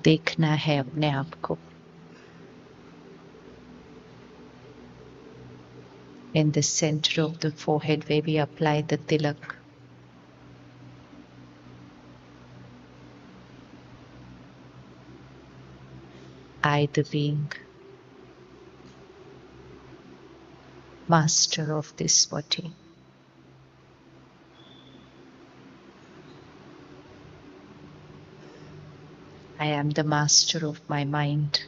देखना है अपने आप को. In the center of the forehead where we apply the tilak. I, the being, master of this body. I am the master of my mind.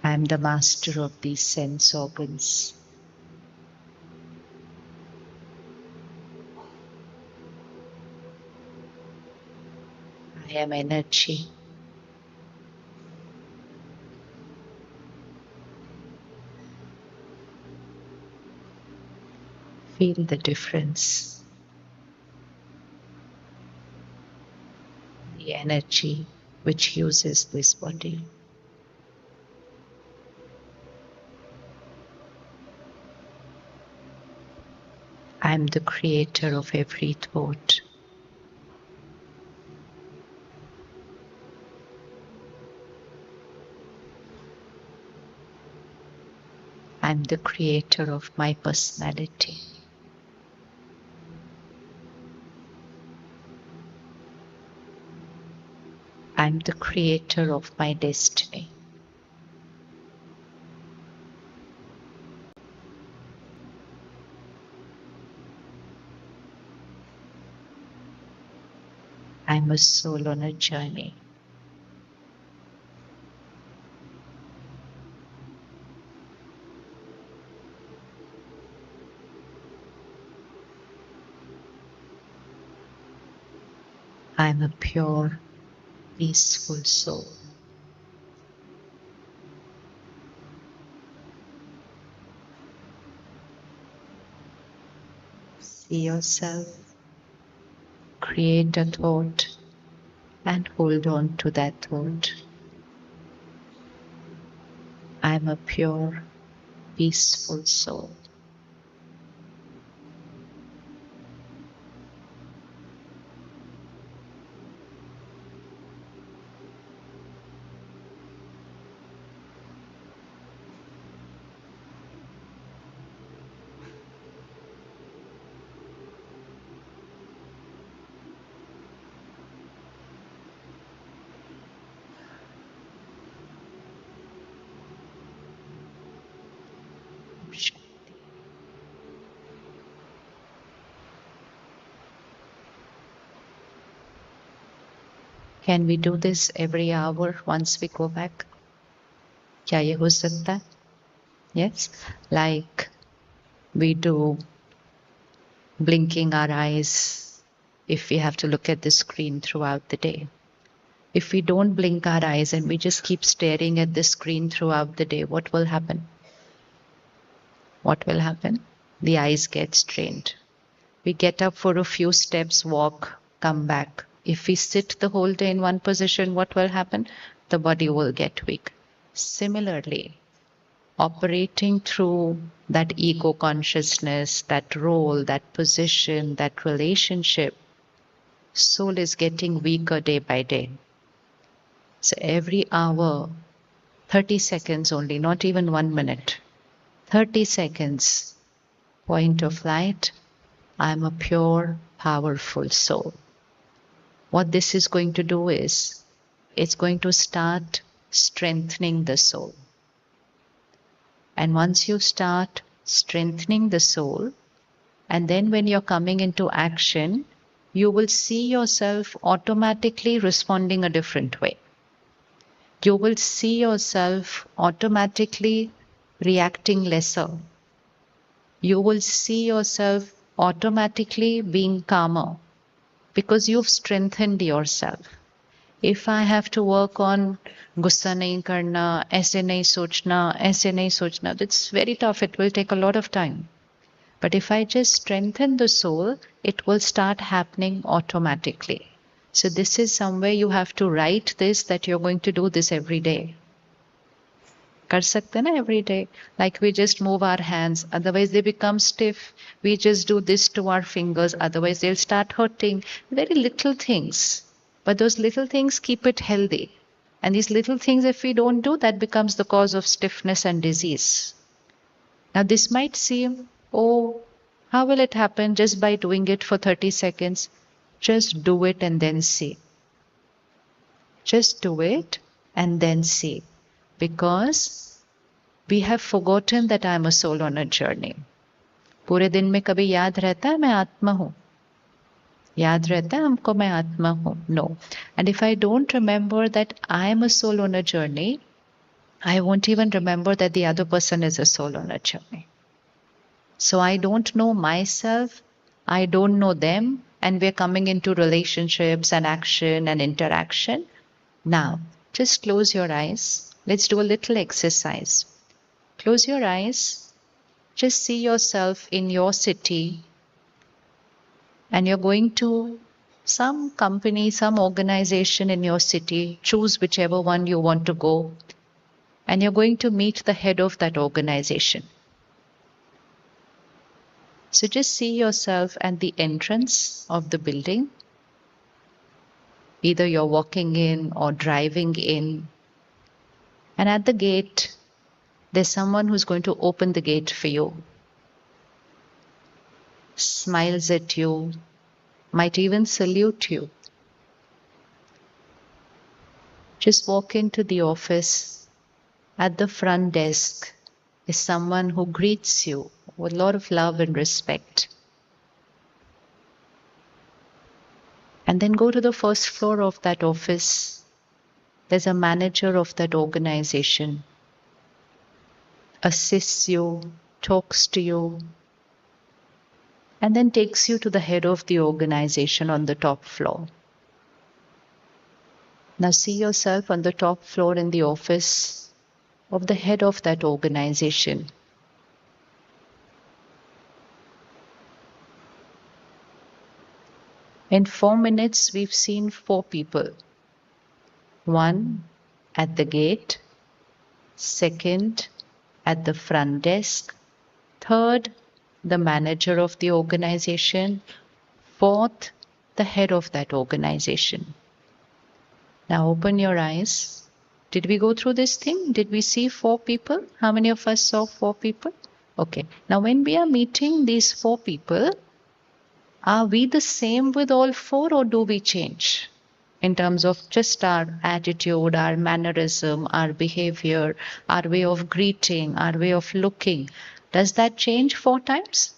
I am the master of these sense organs. I am energy. Feel the difference. The energy which uses this body. I am the creator of every thought. I am the creator of my personality. I am the creator of my destiny. I am a soul on a journey. I am a pure, peaceful soul. See yourself, create a thought, and hold on to that thought. I am a pure, peaceful soul. Can we do this every hour once we go back? क्या ये हो सकता है? Yes, like we do blinking our eyes if we have to look at the screen throughout the day. If we don't blink our eyes and we just keep staring at the screen throughout the day, what will happen? What will happen? The eyes get strained. We get up for a few steps, walk, come back. If we sit the whole day in one position, what will happen? The body will get weak. Similarly, operating through that ego consciousness, that role, that position, that relationship, soul is getting weaker day by day. So every hour, 30 seconds only, not even 1 minute, 30 seconds, point of light, I'm a pure, powerful soul. What this is going to do is, it's going to start strengthening the soul. And once you start strengthening the soul, and then when you're coming into action, you will see yourself automatically responding a different way. You will see yourself automatically reacting lesser. You will see yourself automatically being calmer because you've strengthened yourself. If I have to work on गुस्सा नहीं करना, ऐसे नहीं सोचना, ऐसे नहीं सोचना, that's very tough. It will take a lot of time. But if I just strengthen the soul, it will start happening automatically. So this is somewhere you have to write this, that you're going to do this every day. कर सकते ना every day. Like we just move our hands, otherwise they become stiff. We just do this to our fingers, otherwise they'll start hurting. Very little things, but those little things keep it healthy. And these little things, if we don't do, that becomes the cause of stiffness and disease. Now this might seem, oh, how will it happen just by doing it for 30 seconds? Just do it and then see. Just do it and then see. Because we have forgotten that I am a soul on a journey. पूरे दिन में कभी याद रहता है मैं आत्मा हूँ? याद रहता है हमको मैं आत्मा हूँ? No. And if I don't remember that I am a soul on a journey, I won't even remember that the other person is a soul on a journey. So I don't know myself, I don't know them, and we're coming into relationships and action and interaction. Now, just close your eyes. Let's do a little exercise. Close your eyes. Just see yourself in your city, and you're going to some company, some organization in your city. Choose whichever one you want to go, and you're going to meet the head of that organization. So just see yourself at the entrance of the building. Either you're walking in or driving in. And at the gate, there's someone who's going to open the gate for you. Smiles at you, might even salute you. Just walk into the office. At the front desk is someone who greets you with a lot of love and respect. And then go to the first floor of that office. There's a manager of that organization. Assists you, talks to you, and then takes you to the head of the organization on the top floor. Now see yourself on the top floor in the office of the head of that organization. In 4 minutes, we've seen 4 people. 1 at the gate, 2nd at the front desk, 3rd the manager of the organization, 4th the head of that organization. Now open your eyes. Did we go through this thing? Did we see 4 people? How many of us saw 4 people? Okay. Now when we are meeting these 4 people, are we the same with all 4 or do we change? In terms of just our attitude, our mannerism, our behavior, our way of greeting, our way of looking. Does that change 4 times?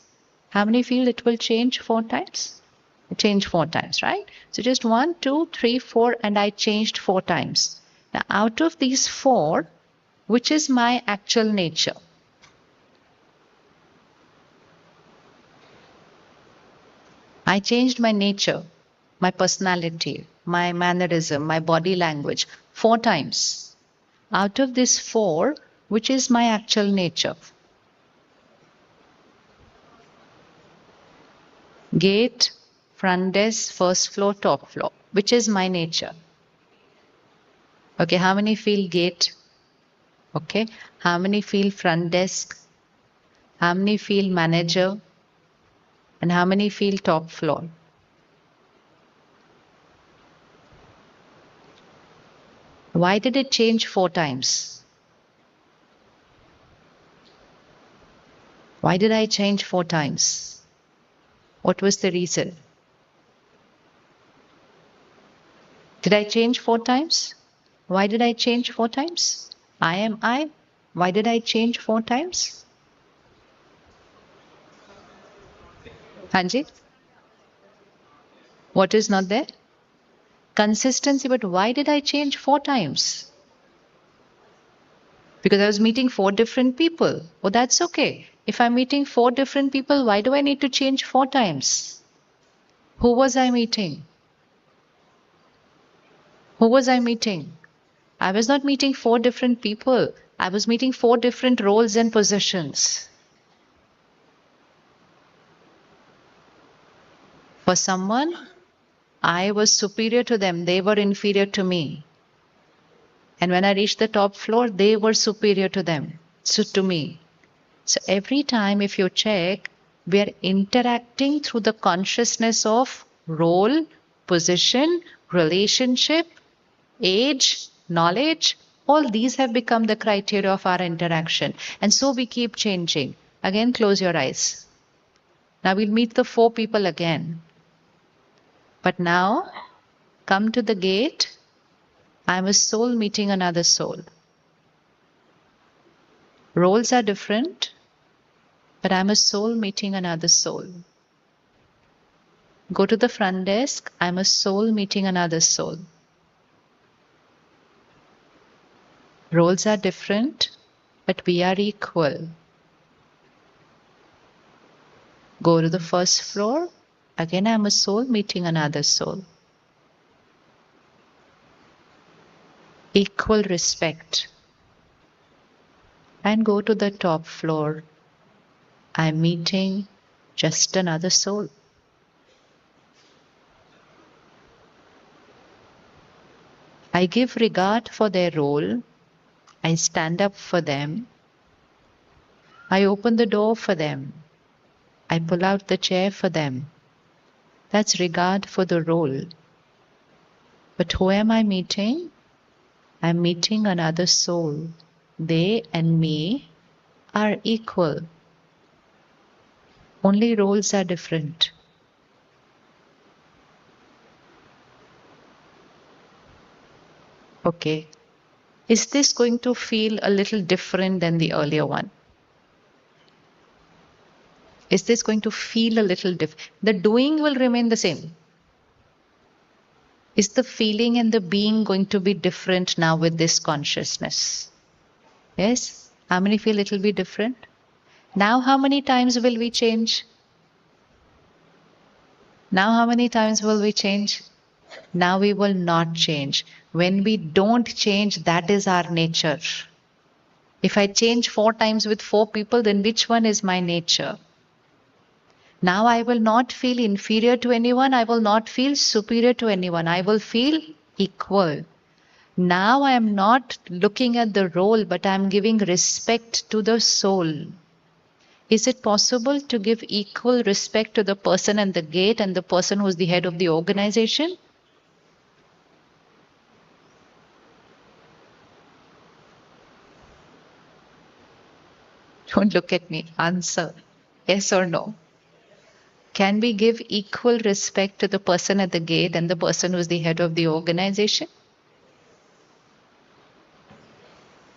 How many feel it will change 4 times? It changed 4 times, right? So just 1, 2, 3, 4, and I changed 4 times. Now out of these 4, which is my actual nature? I changed my nature, my personality, my mannerism, my body language 4 times. Out of these 4, which is my actual nature? Gate, front desk, first floor, top floor. Which is my nature? Okay, how many feel gate? Okay, how many feel front desk? How many feel manager? And how many feel top floor? Why did it change 4 times? Why did I change 4 times? What was the reason? Did I change 4 times? Why did I change 4 times? I am I. Why did I change 4 times? Hanji? What is not there? Consistency, but why did I change 4 times? Because I was meeting 4 different people. Oh, that's okay. If I'm meeting 4 different people, why do I need to change 4 times? Who was I meeting? Who was I meeting? I was not meeting 4 different people. I was meeting 4 different roles and positions. For someone, I was superior to them. They were inferior to me. And when I reached the top floor, they were superior to them, so to me. So every time if you check, we are interacting through the consciousness of role, position, relationship, age, knowledge. All these have become the criteria of our interaction. And so we keep changing. Again, close your eyes. Now we'll meet the four people again. But now, come to the gate. I'm a soul meeting another soul. Roles are different, but I'm a soul meeting another soul. Go to the front desk. I'm a soul meeting another soul. Roles are different, but we are equal. Go to the first floor. Again, I'm a soul meeting another soul. Equal respect. And go to the top floor. I'm meeting just another soul. I give regard for their role. I stand up for them. I open the door for them. I pull out the chair for them. That's regard for the role. But who am I meeting? I'm meeting another soul. They and me are equal. Only roles are different. Okay. Is this going to feel a little different than the earlier one? Is this going to feel a little different? The doing will remain the same. Is the feeling and the being going to be different now with this consciousness? Yes? How many feel it will be different? Now how many times will we change? Now how many times will we change? Now we will not change. When we don't change, that is our nature. If I change 4 times with 4 people, then which one is my nature? Now I will not feel inferior to anyone. I will not feel superior to anyone. I will feel equal. Now I am not looking at the role, but I am giving respect to the soul. Is it possible to give equal respect to the person at the gate and the person who is the head of the organization? Don't look at me. Answer. Yes or no? Can we give equal respect to the person at the gate and the person who is the head of the organization?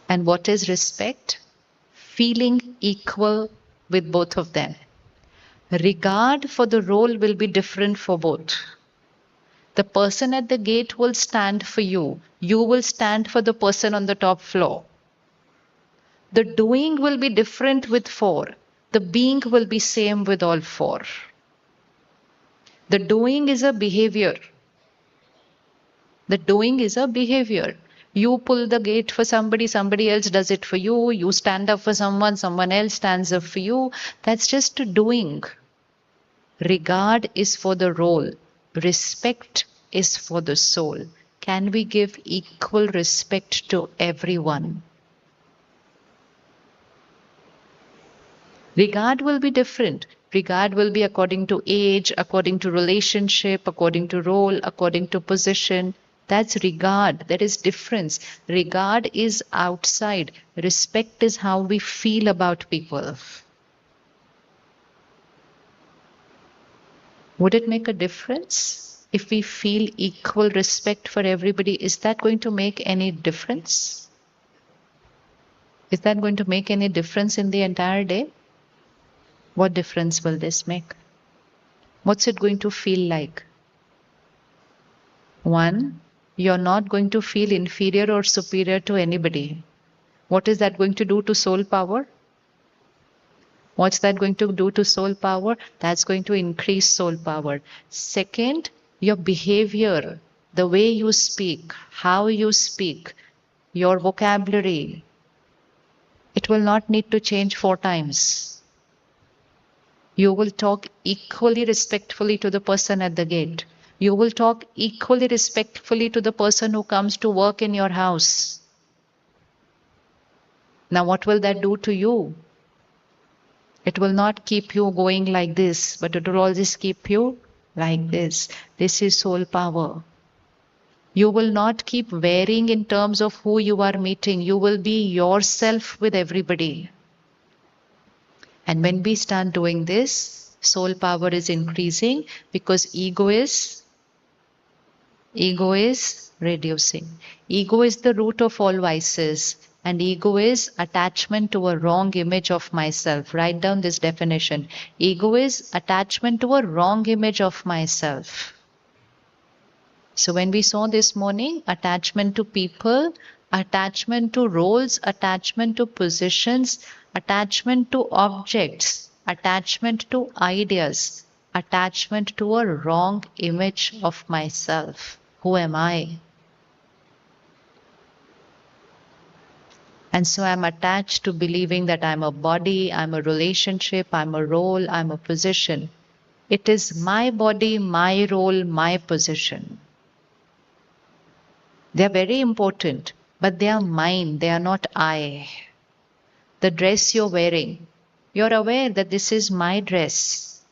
And what is respect? Feeling equal with both of them. Regard for the role will be different for both. The person at the gate will stand for you. You will stand for the person on the top floor. The doing will be different with 4. The being will be same with all 4. The doing is a behavior. The doing is a behavior. You pull the gate for somebody, somebody else does it for you. You stand up for someone, someone else stands up for you. That's just a doing. Regard is for the role. Respect is for the soul. Can we give equal respect to everyone? Regard will be different. Regard will be according to age, according to relationship, according to role, according to position. That's regard. There is difference. Regard is outside. Respect is how we feel about people. Would it make a difference if we feel equal respect for everybody? Is that going to make any difference? Is that going to make any difference in the entire day? What difference will this make? What's it going to feel like? 1, you're not going to feel inferior or superior to anybody. What is that going to do to soul power? What's that going to do to soul power? That's going to increase soul power. Second, your behavior, the way you speak, how you speak, your vocabulary, it will not need to change 4 times. You will talk equally respectfully to the person at the gate. You will talk equally respectfully to the person who comes to work in your house. Now, what will that do to you? It will not keep you going like this, but it will always keep you like this. This is soul power. You will not keep varying in terms of who you are meeting. You will be yourself with everybody. And when we start doing this, soul power is increasing because ego is reducing. Ego is the root of all vices. And ego is attachment to a wrong image of myself. Write down this definition. Ego is attachment to a wrong image of myself. So when we saw this morning, attachment to people, attachment to roles, attachment to positions, attachment to objects, attachment to ideas, attachment to a wrong image of myself. Who am I? And so I'm attached to believing that I'm a body, I'm a relationship, I'm a role, I'm a position. It is my body, my role, my position. They are very important, but they are mine, they are not I. The dress you're wearing, you're aware that this is my dress.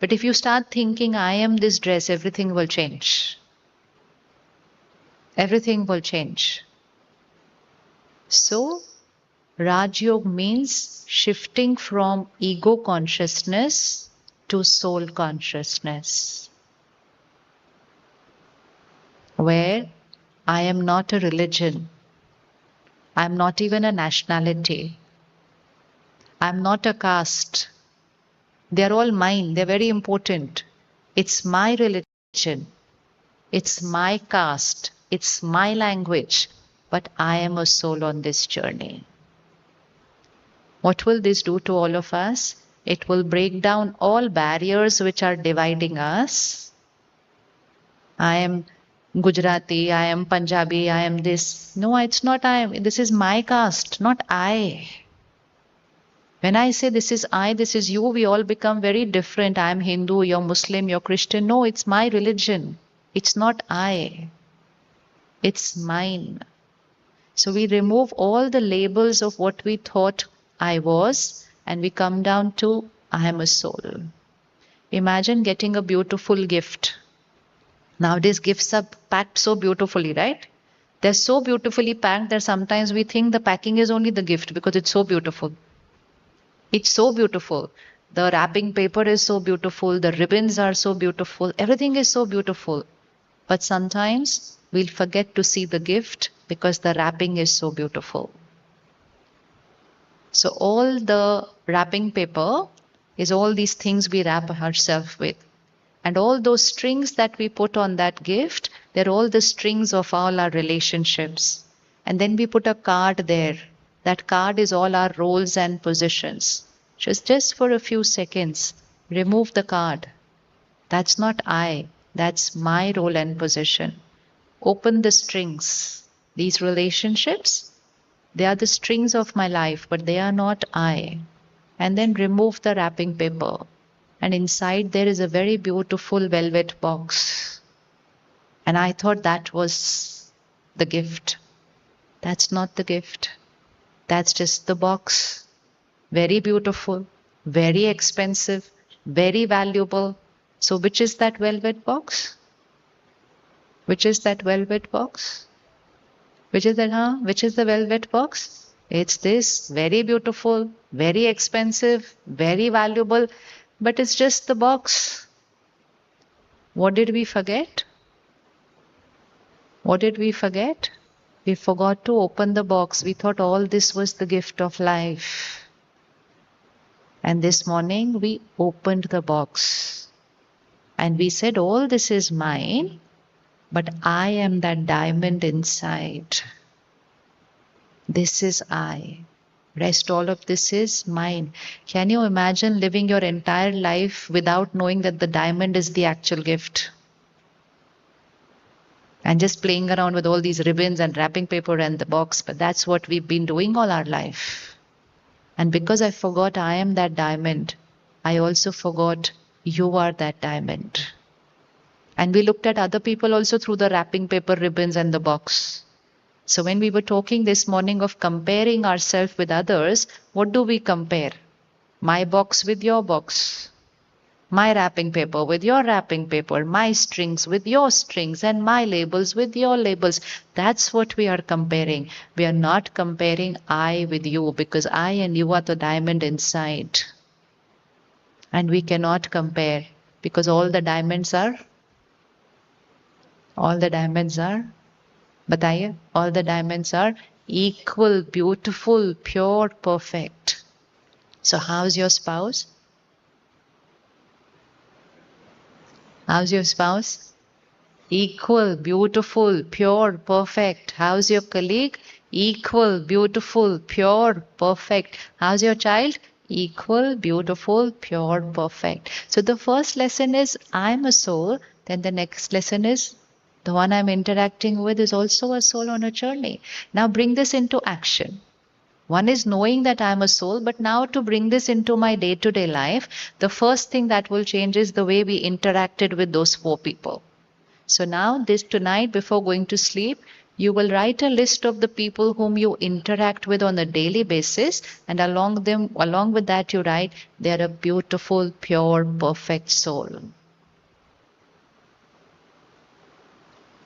But if you start thinking, I am this dress, everything will change. Everything will change. So, Raj Yoga means shifting from ego consciousness to soul consciousness, where I am not a religion, I am not even a nationality, I am not a caste. They are all mine, they're very important. It's my religion, it's my caste, it's my language, but I am a soul on this journey. What will this do to all of us? It will break down all barriers which are dividing us. I am Gujarati, I am Punjabi, I am this. No, it's not I am. This is my caste, not I. When I say this is I, this is you, we all become very different. I am Hindu, you're Muslim, you're Christian. No, it's my religion. It's not I. It's mine. So we remove all the labels of what we thought I was, and we come down to I am a soul. Imagine getting a beautiful gift. Nowadays, gifts are packed so beautifully, right? They're so beautifully packed that sometimes we think the packing is only the gift because it's so beautiful. It's so beautiful. The wrapping paper is so beautiful. The ribbons are so beautiful. Everything is so beautiful. But sometimes we'll forget to see the gift because the wrapping is so beautiful. So all the wrapping paper is all these things we wrap ourselves with. And all those strings that we put on that gift, they're all the strings of all our relationships. And then we put a card there. That card is all our roles and positions. Just for a few seconds, remove the card. That's not I. That's my role and position. Open the strings. These relationships, they are the strings of my life, but they are not I. And then remove the wrapping paper. And inside there is a very beautiful velvet box. And I thought that was the gift. That's not the gift. That's just the box. Very beautiful, very expensive, very valuable. So which is that velvet box? Which is that velvet box? Which is that, Which is the velvet box? It's this, very beautiful, very expensive, very valuable, but it's just the box. What did we forget? What did we forget? We forgot to open the box. We thought all this was the gift of life. And this morning we opened the box. And we said, all this is mine, but I am that diamond inside. This is I. Rest all of this is mine. Can you imagine living your entire life without knowing that the diamond is the actual gift? And just playing around with all these ribbons and wrapping paper and the box, but that's what we've been doing all our life. And because I forgot I am that diamond, I also forgot you are that diamond. And we looked at other people also through the wrapping paper, ribbons, and the box. So when we were talking this morning of comparing ourselves with others, what do we compare? My box with your box. My wrapping paper with your wrapping paper, my strings with your strings, and my labels with your labels. That's what we are comparing. We are not comparing I with you, because I and you are the diamond inside. And we cannot compare, because all the diamonds are, बताइए, all the diamonds are equal, beautiful, pure, perfect. So how's your spouse? How's your spouse? Equal, beautiful, pure, perfect. How's your colleague? Equal, beautiful, pure, perfect. How's your child? Equal, beautiful, pure, perfect. So the first lesson is I'm a soul. Then the next lesson is the one I'm interacting with is also a soul on a journey. Now bring this into action. One is knowing that I'm a soul, but now to bring this into my day to day life, the first thing that will change is the way we interacted with those four people. So now this tonight before going to sleep, you will write a list of the people whom you interact with on a daily basis, and along with that you write they're a beautiful, pure, perfect soul.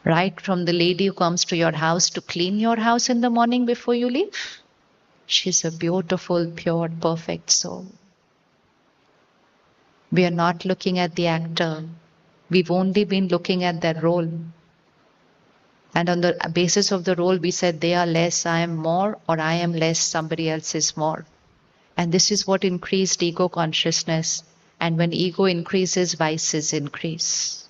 Right from the lady who comes to your house to clean your house in the morning before you leave. She's a beautiful, pure, perfect soul. We are not looking at the actor. We've only been looking at their role. And on the basis of the role, we said they are less, I am more, or I am less, somebody else is more. And this is what increased ego consciousness. And when ego increases, vices increase.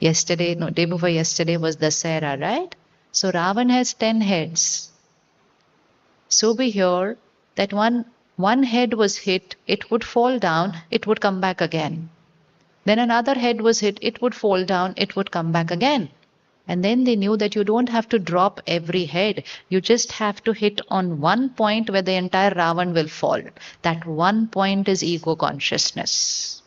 Day before yesterday was Dasera, right? So Ravan has 10 heads. So we hear that one head was hit, it would fall down, it would come back again. Then another head was hit, it would fall down, it would come back again. And then they knew that you don't have to drop every head. You just have to hit on one point where the entire Ravan will fall. That one point is ego consciousness.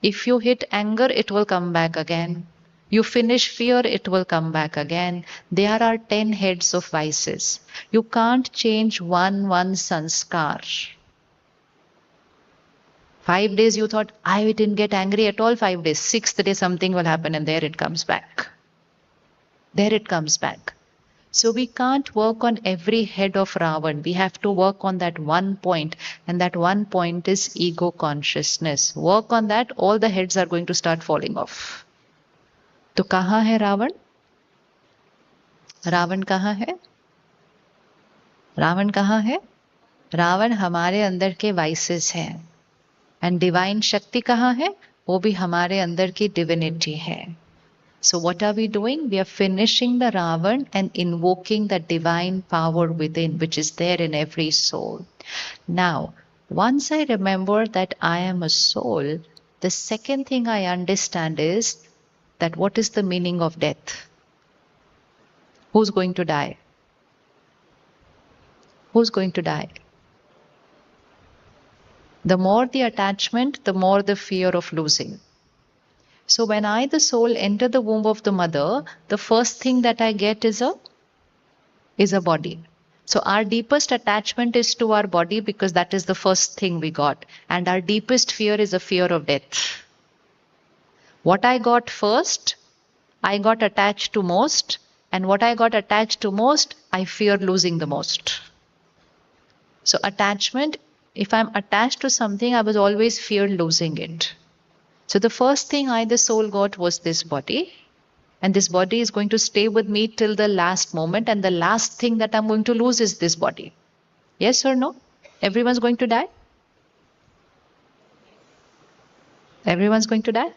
If you hit anger, it will come back again. You finish fear, it will come back again. There are 10 heads of vices. You can't change one sanskar. 5 days you thought, I didn't get angry at all 5 days. 6th day something will happen and there it comes back. There it comes back. So we can't work on every head of Ravan. We have to work on that one point, and that one point is ego consciousness. Work on that, all the heads are going to start falling off. तो कहाँ है रावण? रावण कहाँ है? रावण कहाँ है? रावण हमारे अंदर के वाइसेस हैं. एंड डिवाइन शक्ति कहाँ है? वो भी हमारे अंदर की डिविनिटी है. So what are we doing? We are finishing the Ravan and invoking the divine power within, which is there in every soul. Now, once I remember that I am a soul, the second thing I understand is that what is the meaning of death? Who's going to die? Who's going to die? The more the attachment, the more the fear of losing. So when I, the soul, enter the womb of the mother, the first thing that I get is a body. So our deepest attachment is to our body because that is the first thing we got. And our deepest fear is a fear of death. What I got first, I got attached to most. And what I got attached to most, I fear losing the most. So attachment, if I'm attached to something, I was always feared losing it. So the first thing I, the soul, got was this body. And this body is going to stay with me till the last moment. And the last thing that I'm going to lose is this body. Yes or no? Everyone's going to die? Everyone's going to die?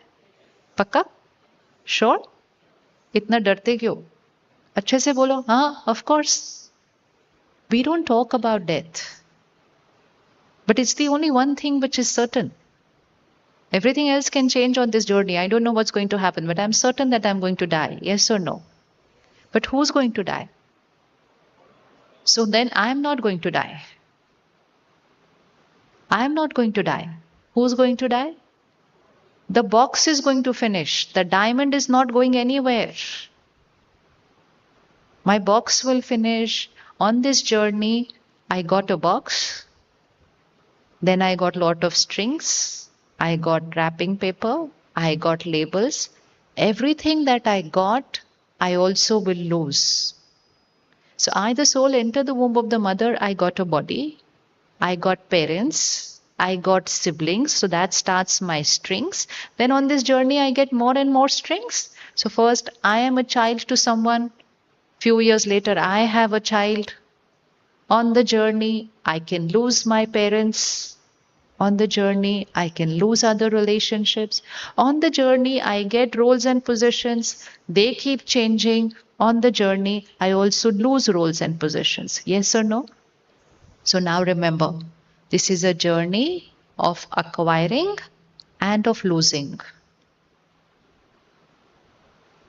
पक्का? Sure? इतना डरते क्यों? अच्छे से बोलो. हाँ, of course. We don't talk about death. But it's the only one thing which is certain. Everything else can change on this journey. I don't know what's going to happen, but I'm certain that I'm going to die. Yes or no? But who's going to die? So then I'm not going to die. I'm not going to die. Who's going to die? The box is going to finish. The diamond is not going anywhere. My box will finish. On this journey, I got a box. Then I got lot of strings. I got wrapping paper. I got labels. Everything that I got, I also will lose. So I, the soul, enter the womb of the mother. I got a body. I got parents. I got siblings. So that starts my strings. Then on this journey, I get more and more strings. So first, I am a child to someone. Few years later, I have a child. On the journey, I can lose my parents. On the journey, I can lose other relationships. On the journey, I get roles and positions. They keep changing. On the journey, I also lose roles and positions. Yes or no? So now remember, this is a journey of acquiring and of losing.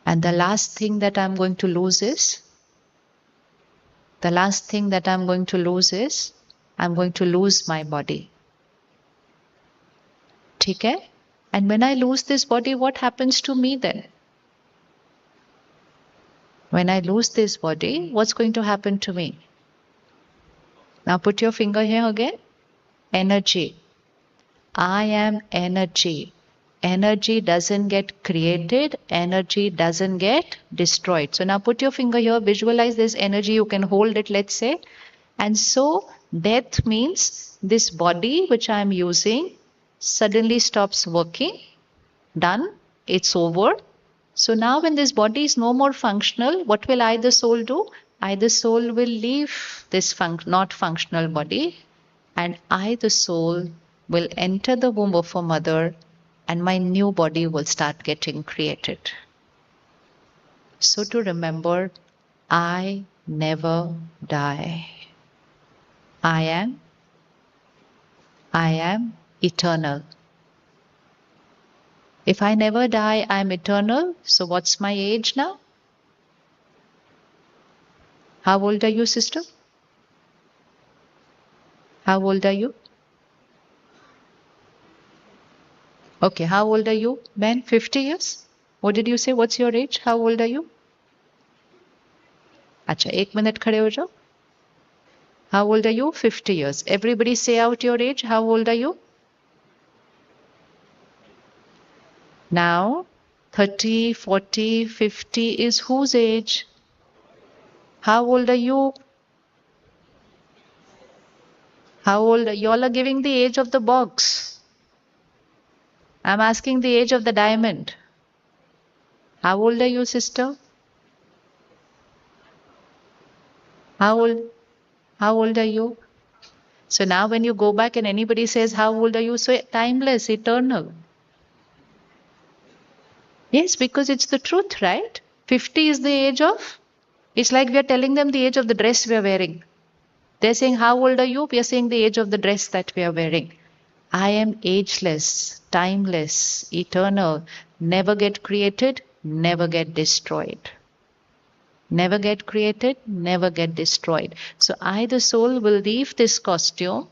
And the last thing that I'm going to lose is, I'm going to lose my body. ठीक है? And when I lose this body, what happens to me then? When I lose this body, what's going to happen to me? Now put your finger here again. Energy. I am energy. Energy doesn't get created, energy doesn't get destroyed. So now put your finger here, visualize this energy, you can hold it, let's say. And so death means this body which I am using suddenly stops working. Done, it's over. So now when this body is no more functional, what will I, the soul, do? I, the soul, will leave this not functional body, and I, the soul, will enter the womb of a mother, and my new body will start getting created. So to remember, I never die. I am eternal. If I never die, I am eternal. So what's my age now? How old are you, sister? How old are you? Okay, how old are you, Ben? 50 years? What did you say? What's your age? How old are you? अच्छा, 1 minute खड़े हो जाओ. How old are you? 50 years. Everybody say out your age. How old are you? Now, 30, 40, 50 is whose age? How old are you? How old? Y'all are giving the age of the box. I'm asking the age of the diamond. How old are you, sister? How old are you? So now when you go back and anybody says, how old are you? So timeless, eternal. Yes, because it's the truth, right? 50 is the age of, it's like we are telling them the age of the dress we are wearing. They're saying, how old are you? We are saying the age of the dress that we are wearing. I am ageless, timeless, eternal, never get created, never get destroyed. Never get created, never get destroyed. So I, the soul, will leave this costume,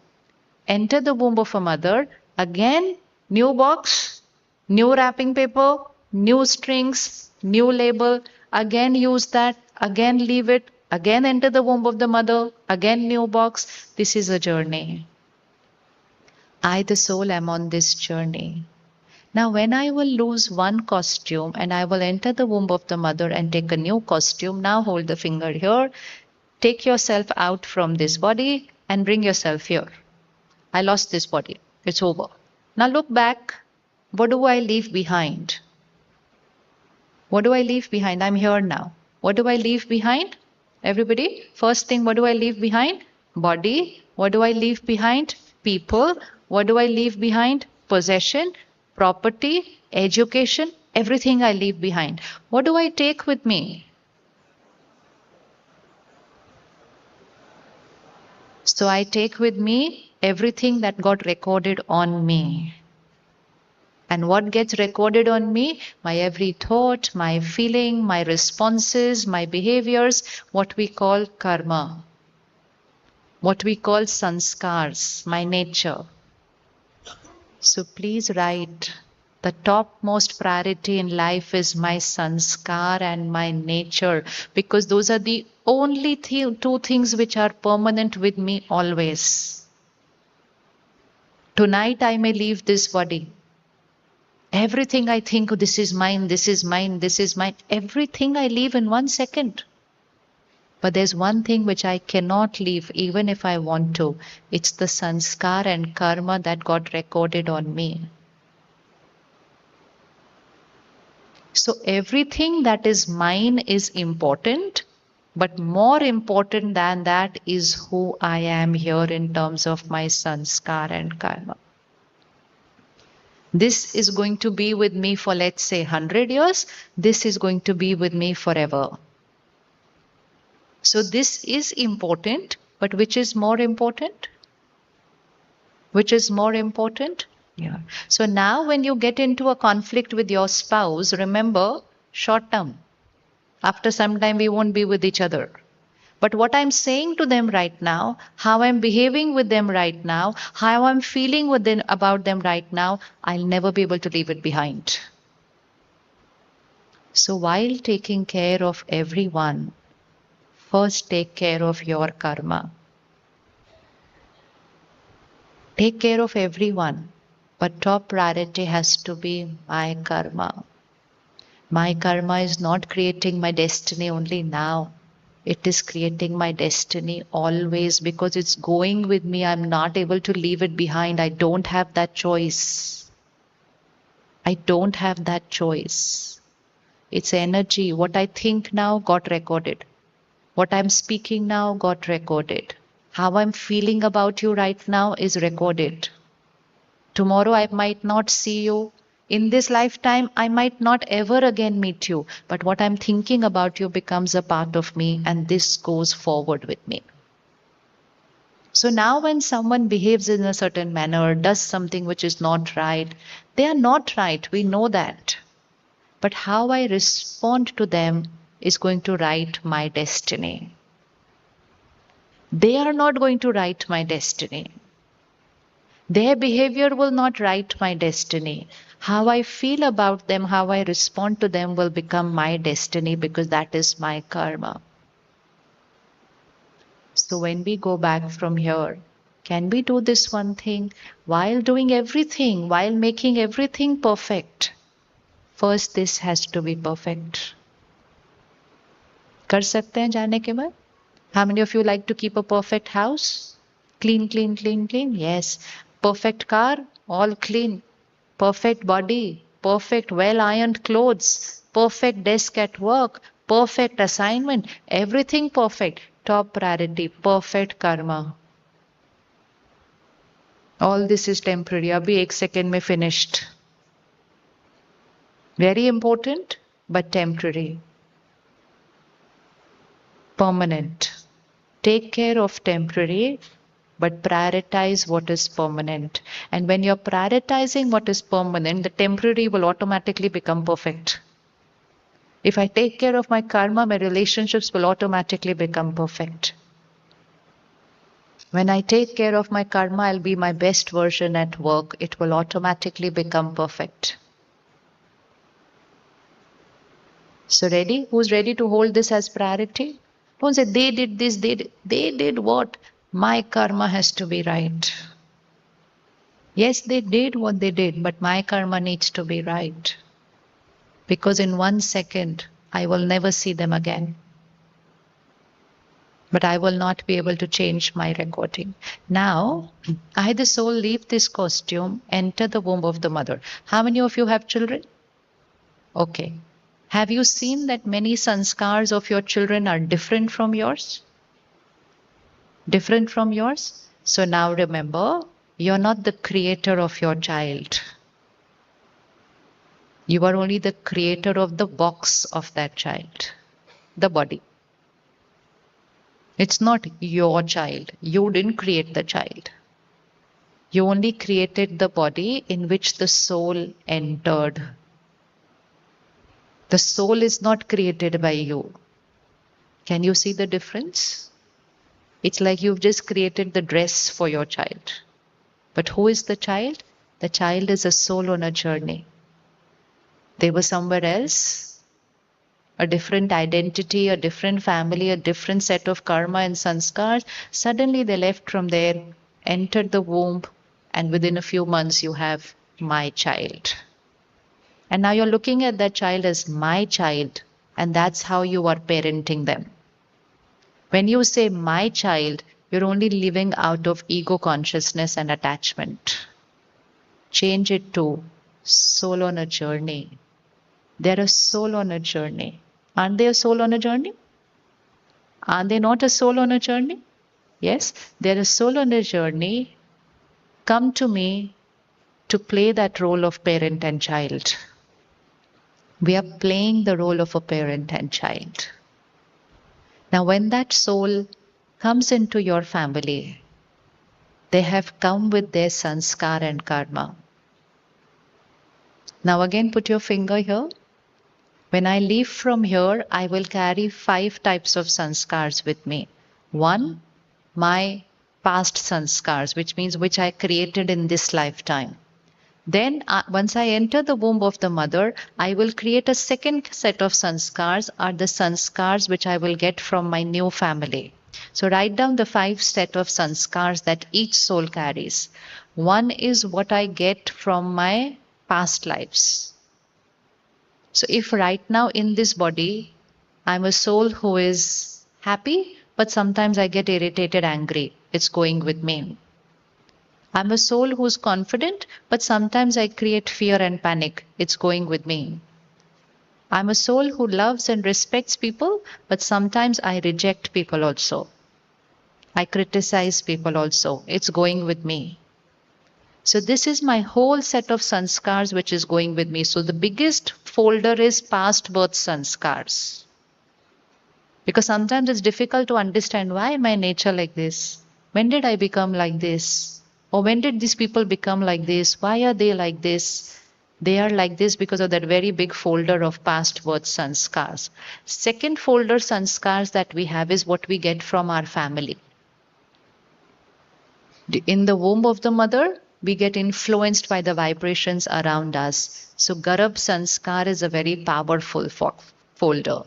enter the womb of a mother, again, new box, new wrapping paper, new strings, new label, again use that, again leave it, again enter the womb of the mother, again new box. This is a journey. I, the soul, am on this journey. Now, when I will lose one costume and I will enter the womb of the mother and take a new costume, now hold the finger here, take yourself out from this body and bring yourself here. I lost this body. It's over. Now look back. What do I leave behind? What do I leave behind? I'm here now. What do I leave behind? Everybody, first thing, what do I leave behind? Body. What do I leave behind? People. What do I leave behind? Possession, property, education, everything I leave behind. What do I take with me? So I take with me everything that got recorded on me. And what gets recorded on me? My every thought, my feeling, my responses, my behaviors, what we call karma, what we call sanskars, my nature. So please write The topmost priority in life is my sanskar and my nature, because those are the only two things which are permanent with me always. Tonight I may leave this body. Everything I think, oh, this is mine, this is mine, this is mine, everything I leave in 1 second. But there's one thing which I cannot leave even if I want to. It's the sanskar and karma that got recorded on me. So everything that is mine is important, but more important than that is who I am here in terms of my sanskar and karma. This is going to be with me for, let's say, 100 years. This is going to be with me forever. So this is important, but which is more important? Which is more important? Yeah. So now when you get into a conflict with your spouse, remember, short term. After some time, we won't be with each other. But what I'm saying to them right now, how I'm behaving with them right now, how I'm feeling with them, about them right now, I'll never be able to leave it behind. So while taking care of everyone, first take care of your karma. Take care of everyone, but top priority has to be my karma. My karma is not creating my destiny only now. It is creating my destiny always, because it's going with me. I'm not able to leave it behind. I don't have that choice. I don't have that choice. It's energy. What I think now got recorded. What I'm speaking now got recorded. How I'm feeling about you right now is recorded. Tomorrow I might not see you. In this lifetime, I might not ever again meet you. But what I'm thinking about you becomes a part of me, and this goes forward with me. So now when someone behaves in a certain manner, does something which is not right, they are not right. We know that. But how I respond to them is going to write my destiny. They are not going to write my destiny. Their behavior will not write my destiny. How I feel about them, how I respond to them will become my destiny, because that is my karma. So when we go back from here, can we do this one thing while doing everything, while making everything perfect? First, this has to be perfect. कर सकते हैं जाने के बाद? How many of you like to keep a perfect house? Clean, clean, clean, clean. Yes. Perfect car, all clean. Perfect body, perfect well-ironed clothes, perfect desk at work, perfect assignment, everything perfect. Top priority, perfect karma. All this is temporary. Abhi 1 second mein finished. Very important, but temporary. Permanent. Take care of temporary, but prioritize what is permanent. And when you're prioritizing what is permanent, the temporary will automatically become perfect. If I take care of my karma, my relationships will automatically become perfect. When I take care of my karma, I'll be my best version at work. It will automatically become perfect. So ready? Who's ready to hold this as priority? Don't say they did this, they did what? My karma has to be right. Yes, they did what they did, but my karma needs to be right. Because in 1 second, I will never see them again. But I will not be able to change my recording. Now, I, the soul, leave this costume, enter the womb of the mother. How many of you have children? Okay. Have you seen that many sanskars of your children are different from yours? Different from yours? So now remember, you're not the creator of your child. You are only the creator of the box of that child, the body. It's not your child. You didn't create the child. You only created the body in which the soul entered. The soul is not created by you. Can you see the difference? It's like you've just created the dress for your child. But who is the child? The child is a soul on a journey. They were somewhere else, a different identity, a different family, a different set of karma and sanskars. Suddenly they left from there, entered the womb, and within a few months you have my child. And now you're looking at that child as my child, and that's how you are parenting them. When you say my child, you're only living out of ego consciousness and attachment. Change it to soul on a journey. They're a soul on a journey. Aren't they a soul on a journey? Are they not a soul on a journey? Yes, they're a soul on a journey. Come to me to play that role of parent and child. We are playing the role of a parent and child. Now, when that soul comes into your family, they have come with their sanskar and karma. Now, again, put your finger here. When I leave from here, I will carry 5 types of sanskars with me. 1, my past sanskars, which means which I created in this lifetime. Then, once I enter the womb of the mother, I will create a second set of sanskars, are the sanskars which I will get from my new family. So write down the 5 set of sanskars that each soul carries. 1 is what I get from my past lives. So if right now in this body, I'm a soul who is happy, but sometimes I get irritated, angry, it's going with me. I'm a soul who's confident, but sometimes I create fear and panic, it's going with me. I'm a soul who loves and respects people, but sometimes I reject people also. I criticize people also, it's going with me. So this is my whole set of sanskars which is going with me. So the biggest folder is past birth sanskars. Because sometimes it's difficult to understand, why am I nature like this? When did I become like this? Or when did these people become like this? Why are they like this? They are like this because of that very big folder of past birth sanskars. Second folder sanskars that we have is what we get from our family. In the womb of the mother, we get influenced by the vibrations around us. So Garabh Sanskar is a very powerful folder.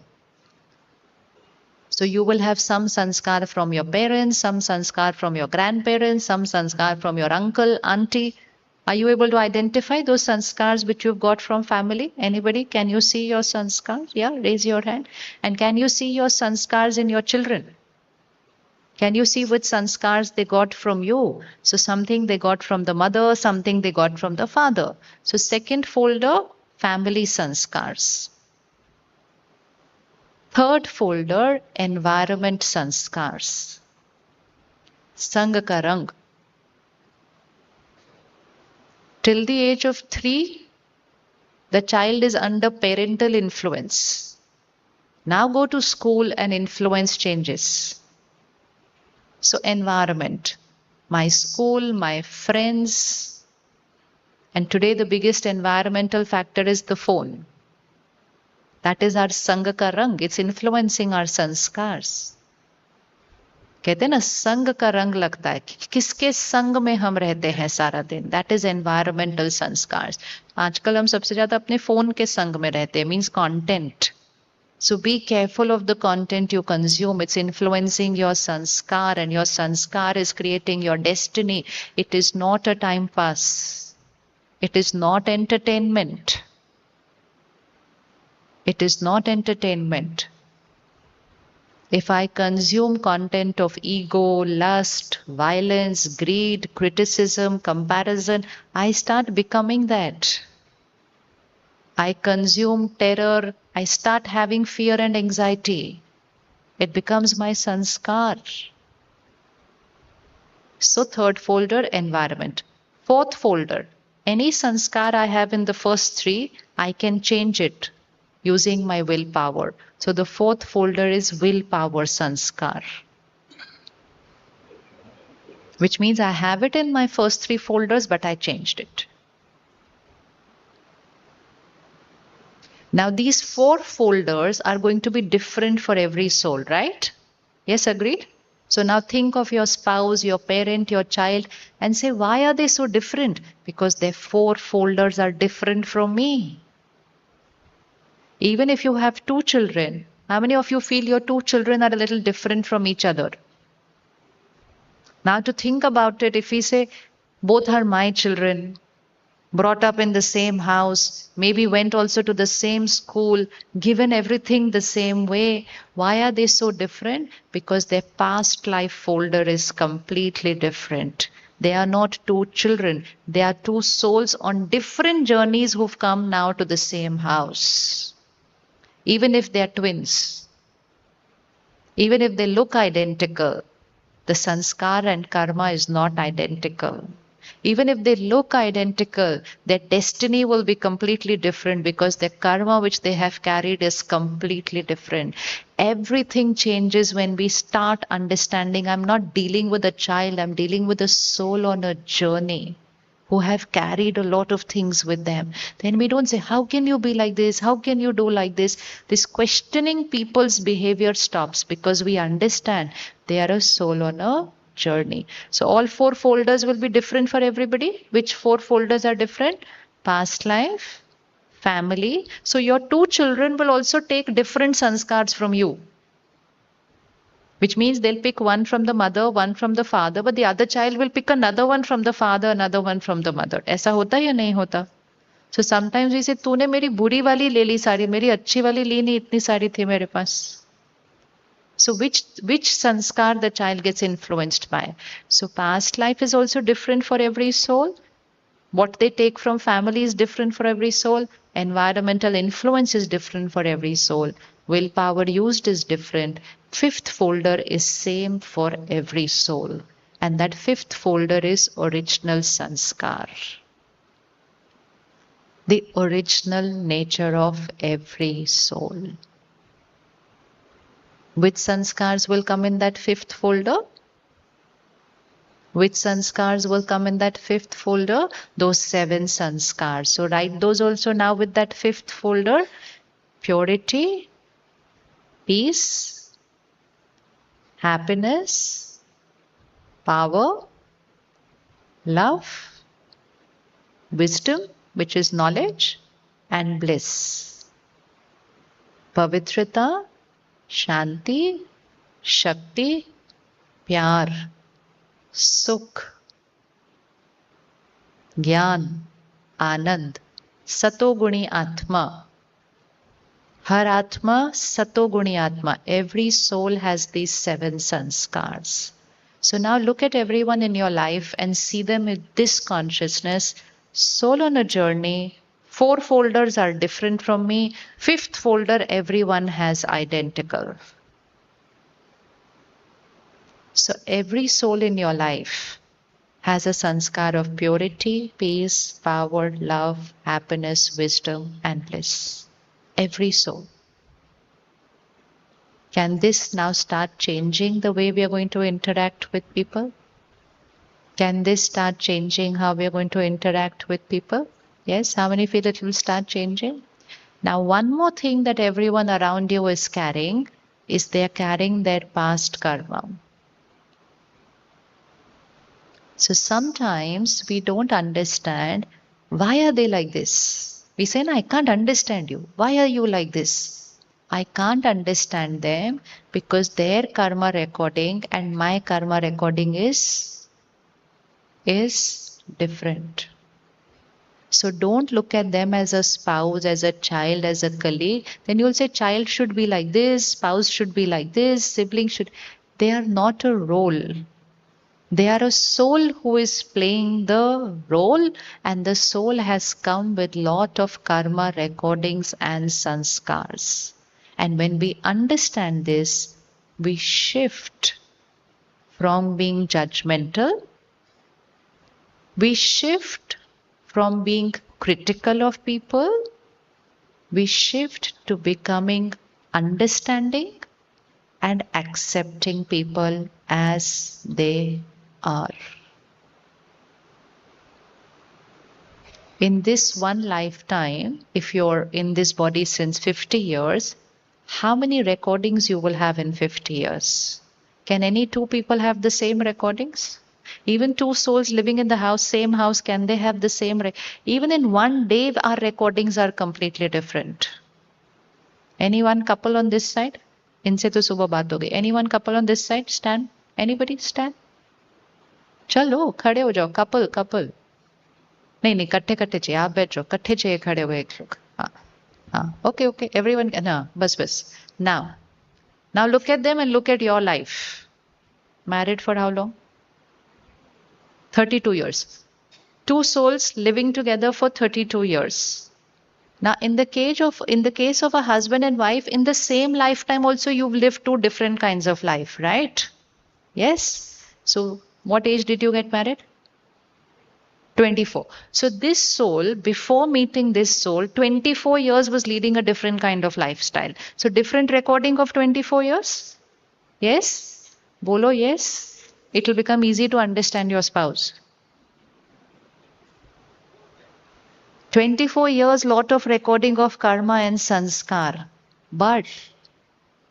So you will have some sanskar from your parents, some sanskar from your grandparents, some sanskar from your uncle, auntie. Are you able to identify those sanskars which you've got from family? Anybody? Can you see your sanskars? Yeah, raise your hand. And can you see your sanskars in your children? Can you see which sanskars they got from you? So something they got from the mother, something they got from the father. So second folder, family sanskars. Third folder, environment sanskars. Sangha ka rang. Till the age of 3, the child is under parental influence. Now go to school and influence changes. So environment, my school, my friends, and today the biggest environmental factor is the phone. That is our Sangha ka rang, it's influencing our sanskars. कहते हैं ना संग का रंग लगता है किसके संग में हम रहते हैं सारा दिन. That is environmental sanskars. आजकल हम सबसे ज्यादा अपने फोन के संग में रहते हैं, means content. So be careful of the content you consume. It's influencing your sanskar, and your sanskar is creating your destiny. It is not a time pass. It is not entertainment. It is not entertainment. If I consume content of ego, lust, violence, greed, criticism, comparison, I start becoming that. I consume terror, I start having fear and anxiety. It becomes my sanskar. So third folder, environment. Fourth folder, any sanskar I have in the first 3, I can change it using my willpower. So the fourth folder is willpower sanskar. Which means I have it in my first 3 folders, but I changed it. Now these 4 folders are going to be different for every soul, right? Yes, agreed? So now think of your spouse, your parent, your child, and say, why are they so different? Because their 4 folders are different from me. Even if you have two children, how many of you feel your two children are a little different from each other? Now, to think about it, if we say both are my children, brought up in the same house, maybe went also to the same school, given everything the same way, why are they so different? Because their past life folder is completely different. They are not two children, they are two souls on different journeys who've come now to the same house. Even if they are twins, even if they look identical, the sanskar and karma is not identical. Even if they look identical, their destiny will be completely different because the karma which they have carried is completely different. Everything changes when we start understanding I'm not dealing with a child, I'm dealing with a soul on a journey who have carried a lot of things with them. Then we don't say, how can you be like this? How can you do like this? This questioning people's behavior stops because we understand they are a soul on a journey. So all four folders will be different for everybody. Which four folders are different? Past life, family. So your two children will also take different sanskars from you, which means they'll pick one from the mother, one from the father, but the other child will pick another one from the father, another one from the mother. ऐसा होता है या नहीं होता? So sometimes we say तूने मेरी बुरी वाली ले ली सारी, मेरी अच्छी वाली ली नहीं, इतनी सारी थी मेरे पास. So which sanskar the child gets influenced by? So past life is also different for every soul. What they take from family is different for every soul. Environmental influence is different for every soul. Willpower used is different. Fifth folder is same for every soul. And that fifth folder is original sanskar. The original nature of every soul. Which sanskars will come in that fifth folder? Which sanskars will come in that fifth folder? Those 7 sanskars. So write those also now with that fifth folder. Purity, peace, happiness, power, love, wisdom, which is knowledge, and bliss. Pavitrata, Shanti, Shakti, Pyar, Sukh, Gyan, Anand, Satoguni Atma. Har Atma, Satoguni Atma. Every soul has these 7 sanskars. So now look at everyone in your life and see them with this consciousness. Soul on a journey. 4 folders are different from me. 5th folder, everyone has identical. So every soul in your life has a sanskar of purity, peace, power, love, happiness, wisdom, and bliss. Every soul. Can this now start changing the way we are going to interact with people? Can this start changing how we are going to interact with people? Yes, how many feel it will start changing? Now, one more thing that everyone around you is carrying is they are carrying their past karma. So sometimes we don't understand why are they like this. We say, no, I can't understand you. Why are you like this? I can't understand them because their karma recording and my karma recording is different. So don't look at them as a spouse, as a child, as a colleague. Then you'll say child should be like this, spouse should be like this, sibling should. They are not a role. They are a soul who is playing the role, and the soul has come with lot of karma recordings and sanskars. And when we understand this, we shift from being judgmental, we shift from being critical of people, we shift to becoming understanding and accepting people as they are. In this one lifetime, if you're in this body since 50 years, how many recordings you will have in 50 years? Can any 2 people have the same recordings? Even 2 souls living in the house, same house, can they have the same? Even in one day, our recordings are completely different. Any one couple on this side? इनसे तो सुबह बात हो गई. Any one couple on this side? Stand. Anybody stand? चलो खड़े हो जाओ. Couple, couple. नहीं नहीं कट्ठे कट्ठे चाहिए. आप बैठ जाओ. कट्ठे चाहिए खड़े हुए एक लोग. हाँ हाँ. Okay okay. Everyone. ना बस बस. Now look at them and look at your life. Married for how long? 32 years. Two souls living together for 32 years. Now, in the case of a husband and wife, in the same lifetime also you've lived two different kinds of life, right? Yes. So, what age did you get married? 24. So, this soul, before meeting this soul, 24 years was leading a different kind of lifestyle. So, different recording of 24 years? Yes? Bolo, yes? It will become easy to understand your spouse. 24 years, lot of recording of karma and sanskar. But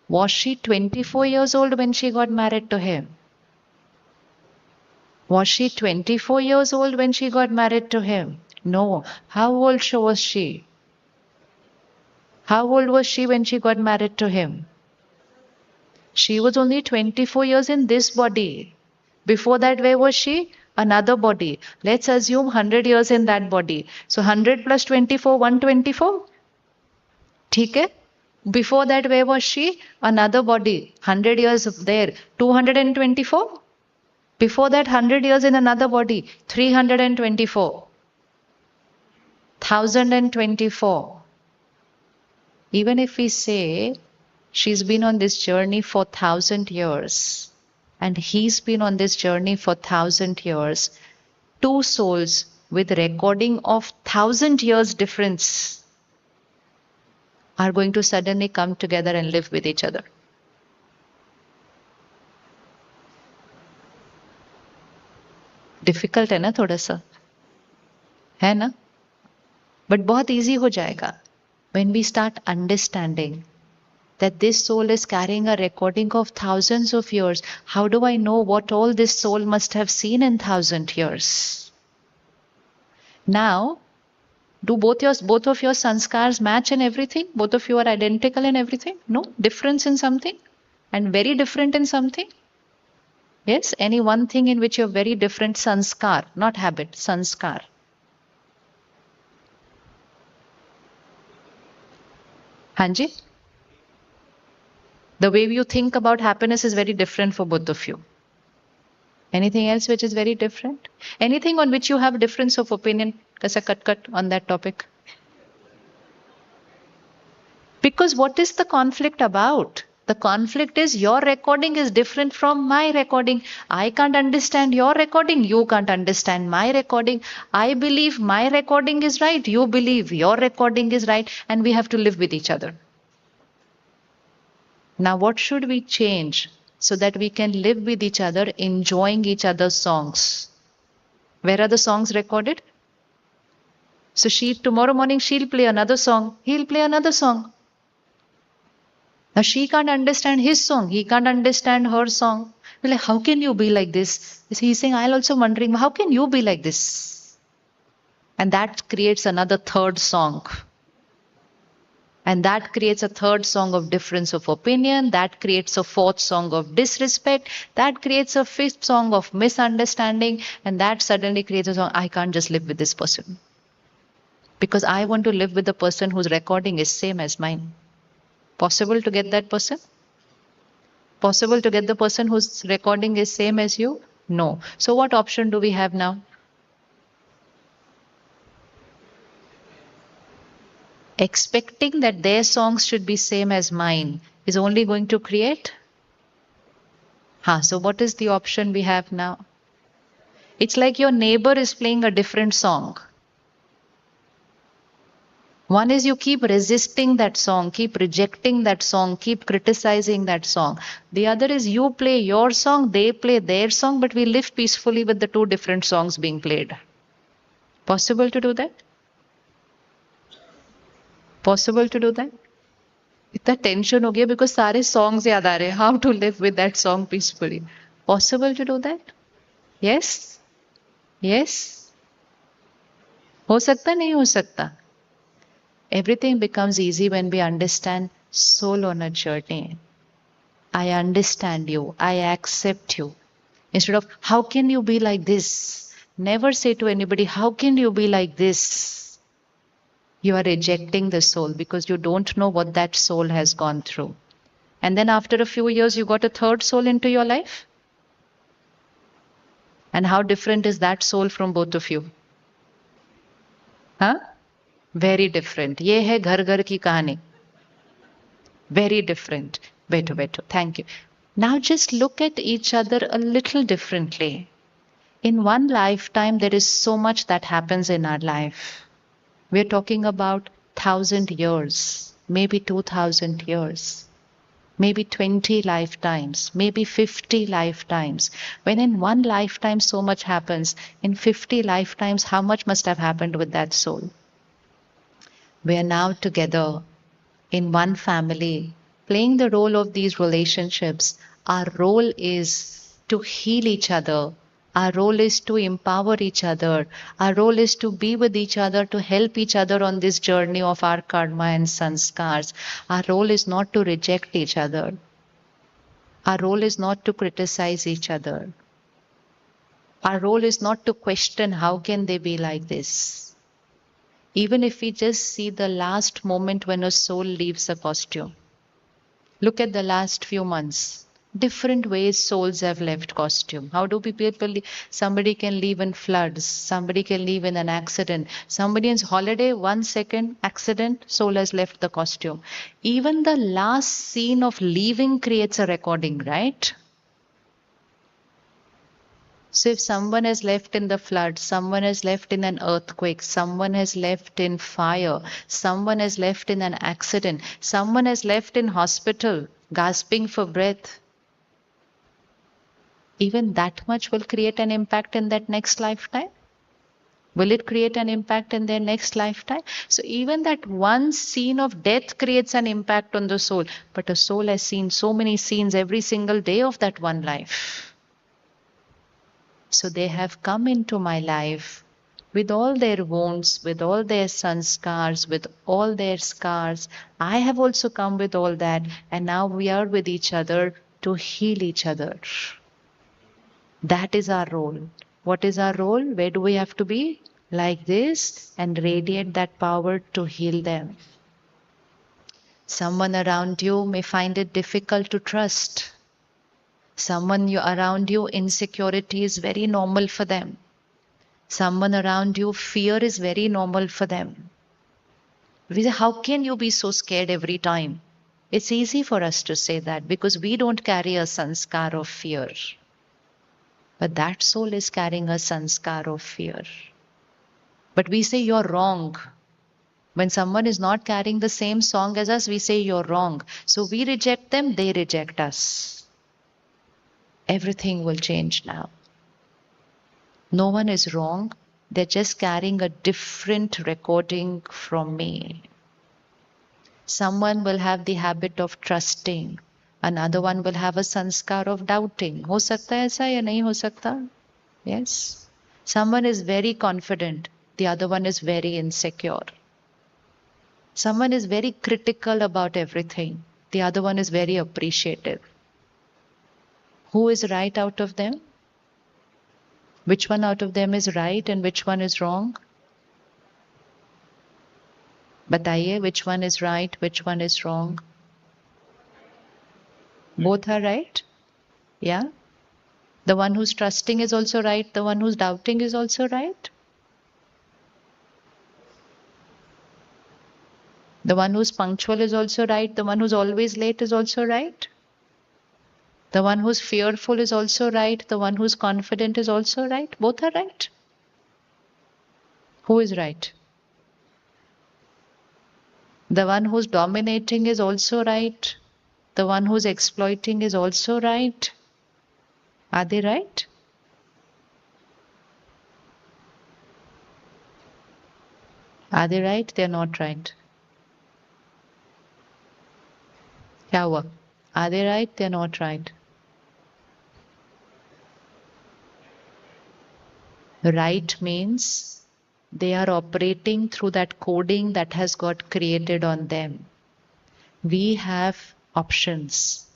was she 24 years old when she got married to him? Was she 24 years old when she got married to him? No. How old was she? How old was she when she got married to him? She was only 24 years in this body. Before that, where was she? Another body. Let's assume 100 years in that body. So 100 plus 24, 124. ठीक है? Before that, where was she? Another body. 100 years there. 224. Before that, 100 years in another body. 324. 1024. Even if we say she's been on this journey for 1,000 years and he's been on this journey for 1,000 years, two souls with recording of 1,000 years difference are going to suddenly come together and live with each other. Difficult है ना थोड़ा सा, है ना? But बहुत easy हो जाएगा when we start understanding that this soul is carrying a recording of thousands of years. How do I know what all this soul must have seen in 1,000 years? Now, do both of your sanskars match in everything? Both of you are identical in everything? No? Difference in something? And very different in something? Yes? Any one thing in which you're very different? Sanskar, not habit, sanskar. Hanji? The way you think about happiness is very different for both of you. Anything else which is very different? Anything on which you have difference of opinion? Kasa cut on that topic. Because what is the conflict about? The conflict is your recording is different from my recording. I can't understand your recording. You can't understand my recording. I believe my recording is right. You believe your recording is right. And we have to live with each other. Now, what should we change so that we can live with each other, enjoying each other's songs? Where are the songs recorded? So tomorrow morning she'll play another song. He'll play another song. Now she can't understand his song. He can't understand her song. We're like, how can you be like this? He's saying, I'm also wondering, how can you be like this? And that creates another third song. And that creates a third song of difference of opinion. That creates a fourth song of disrespect. That creates a fifth song of misunderstanding. And that suddenly creates a song, I can't just live with this person. Because I want to live with the person whose recording is same as mine. Possible to get that person? Possible to get the person whose recording is same as you? No. So what option do we have now? Expecting that their songs should be same as mine is only going to create. So what is the option we have now? It's like your neighbor is playing a different song. One is you keep resisting that song, keep rejecting that song, keep criticizing that song. The other is you play your song, they play their song, but we live peacefully with the two different songs being played. Possible to do that? Possible to do that? इतना tension हो गया because सारे songs याद आ रहे हैं. How to live with that song peacefully? Possible to do that? Yes? Yes? हो सकता नहीं हो सकता? Everything becomes easy when we understand Soul on a journey. I understand you. I accept you. Instead of, how can you be like this? Never say to anybody, how can you be like this? You are rejecting the soul because you don't know what that soul has gone through. And then after a few years, you got a third soul into your life. And how different is that soul from both of you? Huh? Very different. ये है घर घर की कहानी. Very different. Beto, beto. Thank you. Now just look at each other a little differently. In one lifetime, there is so much that happens in our life. We're talking about 1,000 years, maybe 2,000 years, maybe 20 lifetimes, maybe 50 lifetimes. When in one lifetime so much happens, in 50 lifetimes, how much must have happened with that soul? We are now together in one family, playing the role of these relationships. Our role is to heal each other. Our role is to empower each other. Our role is to be with each other, to help each other on this journey of our karma and sanskars. Our role is not to reject each other. Our role is not to criticize each other. Our role is not to question how can they be like this. Even if we just see the last moment when a soul leaves a costume. Look at the last few months. Different ways souls have left costume. How do people, somebody can leave in floods, somebody can leave in an accident, somebody on holiday, 1 second accident, soul has left the costume. Even the last scene of leaving creates a recording, right? So if someone has left in the flood, someone has left in an earthquake, someone has left in fire, someone has left in an accident, someone has left in hospital, gasping for breath, even that much will create an impact in that next lifetime. Will it create an impact in their next lifetime? So even that one scene of death creates an impact on the soul. But a soul has seen so many scenes every single day of that one life. So they have come into my life with all their wounds, with all their sanskars, with all their scars. I have also come with all that, and now we are with each other to heal each other. That is our role. What is our role? Where do we have to be? Like this and radiate that power to heal them. Someone around you may find it difficult to trust. Someone around you, insecurity is very normal for them. Someone around you, fear is very normal for them. We say, how can you be so scared every time? It's easy for us to say that because we don't carry a sanskar of fear. But that soul is carrying a sanskar of fear. But we say you're wrong. When someone is not carrying the same song as us, we say you're wrong. So we reject them, they reject us. Everything will change now. No one is wrong. They're just carrying a different recording from me. Someone will have the habit of trusting. Another one will have a sanskar of doubting. हो सकता है ऐसा या नहीं हो सकता? Yes. Someone is very confident. The other one is very insecure. Someone is very critical about everything. The other one is very appreciative. Who is right out of them? Which one out of them is right and which one is wrong? बताइए, which one is right, which one is wrong? Both are right? Yeah? The one who's trusting is also right, the one who's doubting is also right? The one who's punctual is also right, the one who's always late is also right? The one who's fearful is also right, the one who's confident is also right? Both are right? Who is right? The one who's dominating is also right. The one who's exploiting is also right. Are they right? Are they right? They're not right. क्या हुआ? Are they right? They're not right. Right means they are operating through that coding that has got created on them. We have options.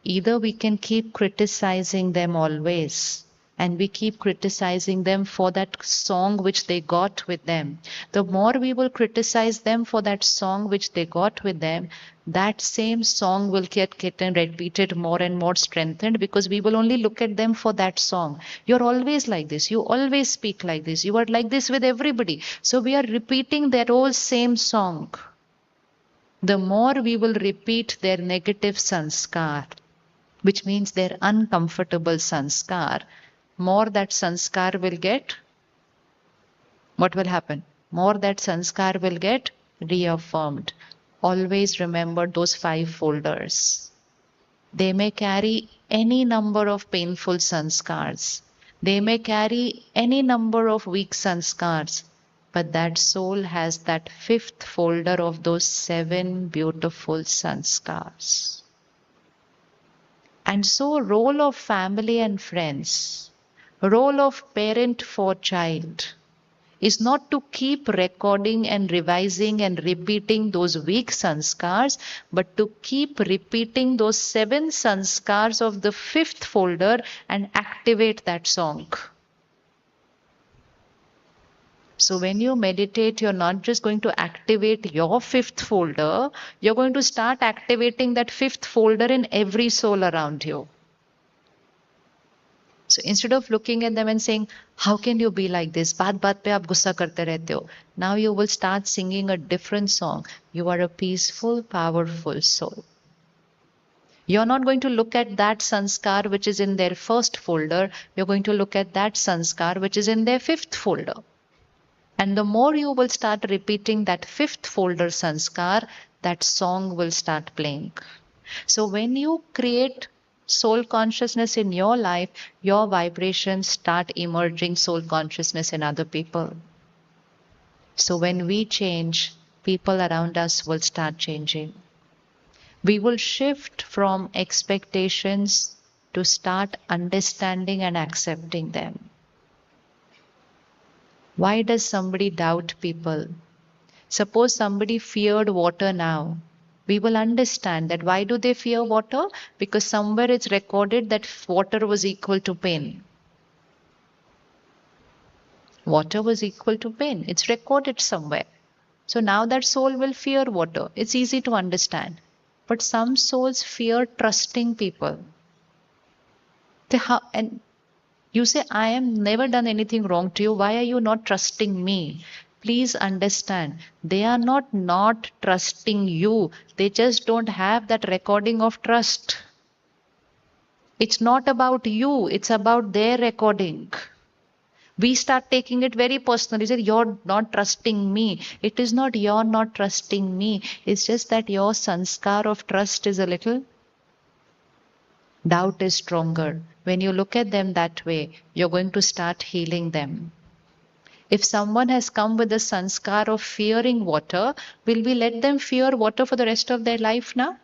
Either we can keep criticizing them always, and we keep criticizing them for that song which they got with them. The more we will criticize them for that song which they got with them, that same song will get repeated more and more strengthened, because we will only look at them for that song. You're always like this. You always speak like this. You are like this with everybody. So we are repeating that old same song. The more we will repeat their negative sanskar, which means their uncomfortable sanskar, more that sanskar will get, what will happen? More that sanskar will get reaffirmed. Always remember those 5 folders. They may carry any number of painful sanskars. They may carry any number of weak sanskars. But that soul has that 5th folder of those 7 beautiful sanskars. And so, role of family and friends, role of parent for child, is not to keep recording and revising and repeating those weak sanskars, but to keep repeating those 7 sanskars of the 5th folder and activate that song. So when you meditate, you're not just going to activate your 5th folder, you're going to start activating that 5th folder in every soul around you. So instead of looking at them and saying, how can you be like this? Baat baat pe aap gussa karte rehte ho. Now you will start singing a different song. You are a peaceful, powerful soul. You're not going to look at that sanskar which is in their 1st folder. You're going to look at that sanskar which is in their 5th folder. And the more you will start repeating that 5th folder sanskar, that song will start playing. So when you create soul consciousness in your life, your vibrations start emerging soul consciousness in other people. So when we change, people around us will start changing. We will shift from expectations to start understanding and accepting them. Why does somebody doubt people? Suppose somebody feared water now. We will understand that why do they fear water? Because somewhere it's recorded that water was equal to pain. Water was equal to pain. It's recorded somewhere. So now that soul will fear water. It's easy to understand. But some souls fear trusting people. And you say, I have never done anything wrong to you. Why are you not trusting me? Please understand, they are not trusting you. They just don't have that recording of trust. It's not about you. It's about their recording. We start taking it very personally. Say, you're not trusting me. It is not you're not trusting me. It's just that your sanskar of trust is a little. Doubt is stronger. When you look at them that way, you're going to start healing them. If someone has come with a sanskar of fearing water, will we let them fear water for the rest of their life now?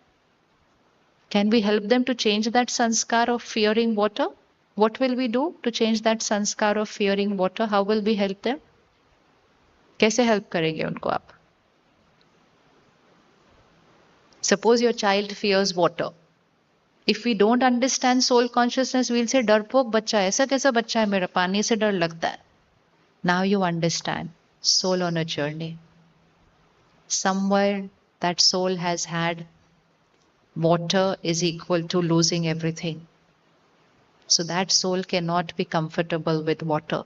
Can we help them to change that sanskar of fearing water? What will we do to change that sanskar of fearing water? How will we help them? कैसे help करेंगे उनको आप? Suppose your child fears water. If we don't understand soul consciousness, we'll say डरपोक बच्चा, ऐसा कैसा बच्चा है मेरा, पानी से डर लगता है. Now you understand. Soul on a journey. Somewhere that soul has had water is equal to losing everything. So that soul cannot be comfortable with water.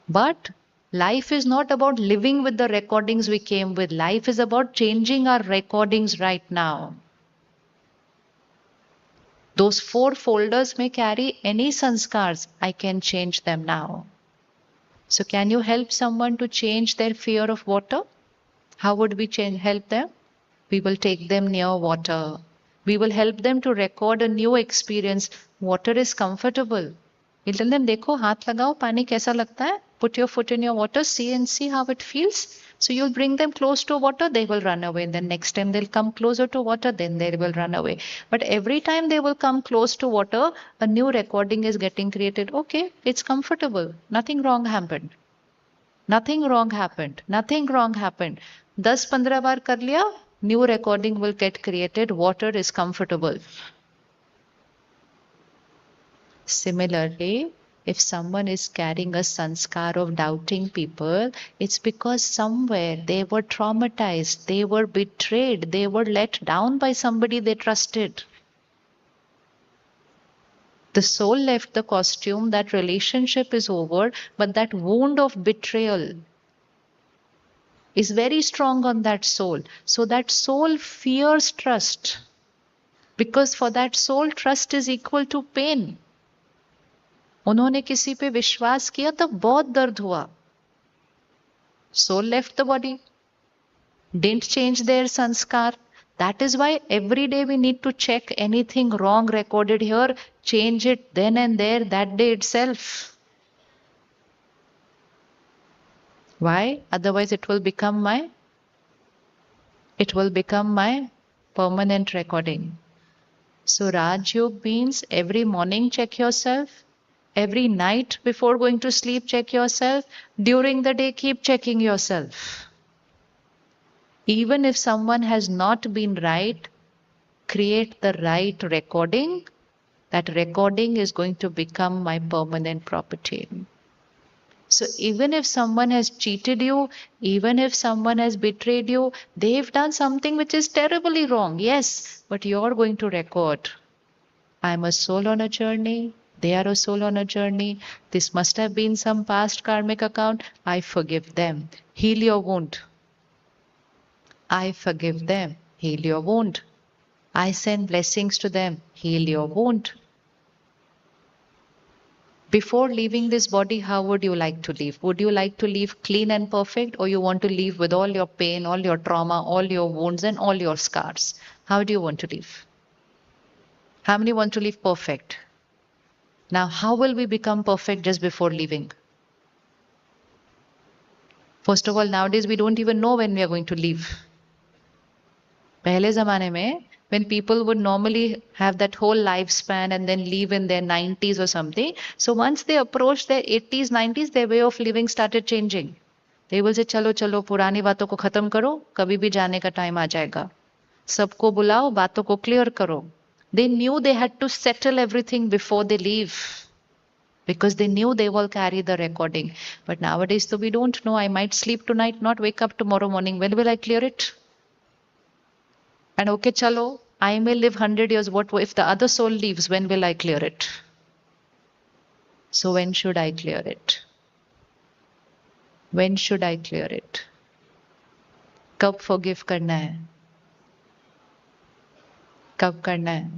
But life is not about living with the recordings we came with. Life is about changing our recordings right now. Those 4 folders may carry any sanskars. I can change them now. So can you help someone to change their fear of water? How would we help them? We will take them near water. We will help them to record a new experience. Water is comfortable. We'll tell them, देखो हाथ लगाओ पानी कैसा लगता है? Put your foot in your water, see and see how it feels. So you'll bring them close to water, they will run away. Then next time they'll come closer to water, then they will run away. But every time they will come close to water, a new recording is getting created. Okay, it's comfortable. Nothing wrong happened. Nothing wrong happened. Nothing wrong happened. 10-15 बार कर लिया, new recording will get created. Water is comfortable. Similarly, if someone is carrying a sanskar of doubting people, it's because somewhere they were traumatized, they were betrayed, they were let down by somebody they trusted. The soul left the costume, that relationship is over, but that wound of betrayal is very strong on that soul. So that soul fears trust, because for that soul, trust is equal to pain. उन्होंने किसी पे विश्वास किया तो बहुत दर्द हुआ. Soul left the body, didn't change their sanskar. That is why every day we need to check anything wrong recorded here, change it then and there, that day itself. Why? Otherwise it will become my permanent recording. So Raj Yoga means every morning check yourself, every night before going to sleep check yourself, during the day keep checking yourself. Even if someone has not been right, create the right recording. That recording is going to become my permanent property. So even if someone has cheated you, even if someone has betrayed you, they've done something which is terribly wrong. Yes, but you're going to record. I'm a soul on a journey. They are a soul on a journey. This must have been some past karmic account. I forgive them. Heal your wound. I forgive them. Heal your wound. I send blessings to them. Heal your wound. Before leaving this body, how would you like to leave? Would you like to leave clean and perfect, or you want to leave with all your pain, all your trauma, all your wounds, and all your scars? How do you want to leave? How many want to leave perfect? Now, how will we become perfect just before leaving? First of all, nowadays we don't even know when we are going to leave. पहले ज़माने में when people would normally have that whole lifespan and then leave in their 90s or something. So once they approached their 80s, 90s, their way of living started changing. They will say, चलो चलो पुरानी बातों को खत्म करो, कभी भी जाने का टाइम आ जाएगा. सबको बुलाओ, बातों को क्लियर करो. They knew they had to settle everything before they leave, because they knew they will carry the recording. But nowadays, so we don't know. I might sleep tonight, not wake up tomorrow morning. When will I clear it? And okay, chalo, I may live 100 years. What if the other soul leaves? When will I clear it? So when should I clear it? When should I clear it? कब forgive करना है? कब करना है?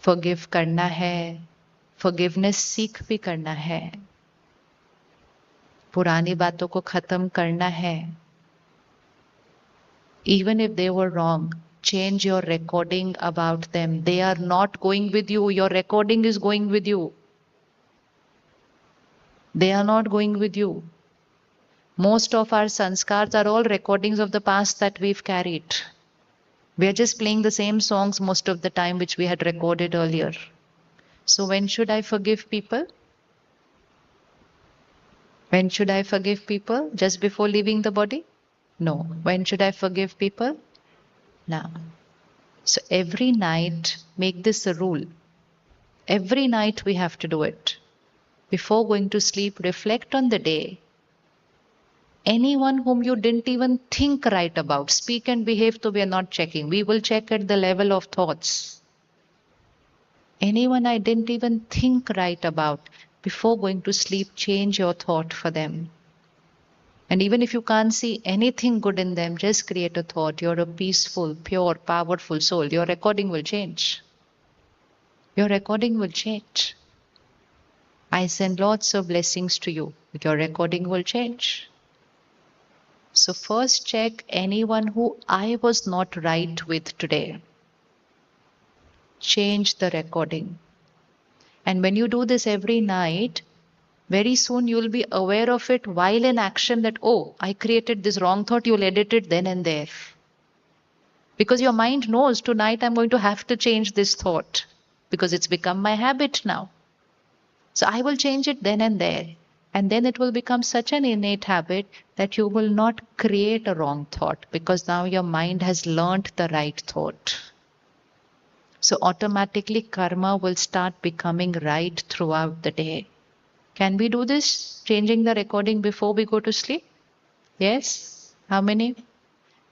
Forgive करना है. Forgiveness सीख भी करना है. पुरानी बातों को खत्म करना है. Even if they were wrong, change your recording about them. They are not going with you. Your recording is going with you. They are not going with you. Most of our sanskars are all recordings of the past that we've carried. We are just playing the same songs most of the time which we had recorded earlier. So when should I forgive people? When should I forgive people? Just before leaving the body? No. When should I forgive people? Now. So every night, make this a rule. Every night we have to do it. Before going to sleep, reflect on the day. Anyone whom you didn't even think right about, speak and behave, so we are not checking. We will check at the level of thoughts. Anyone I didn't even think right about, before going to sleep, change your thought for them. And even if you can't see anything good in them, just create a thought. You're a peaceful, pure, powerful soul. Your recording will change. Your recording will change. I send lots of blessings to you. Your recording will change. So first check anyone who I was not right with today. Change the recording. And when you do this every night, very soon you'll be aware of it while in action that, oh, I created this wrong thought, you'll edit it then and there. Because your mind knows tonight I'm going to have to change this thought because it's become my habit now. So I will change it then and there. And then it will become such an innate habit that you will not create a wrong thought because now your mind has learned the right thought. So automatically karma will start becoming right throughout the day. Can we do this? Changing the recording before we go to sleep? Yes? How many?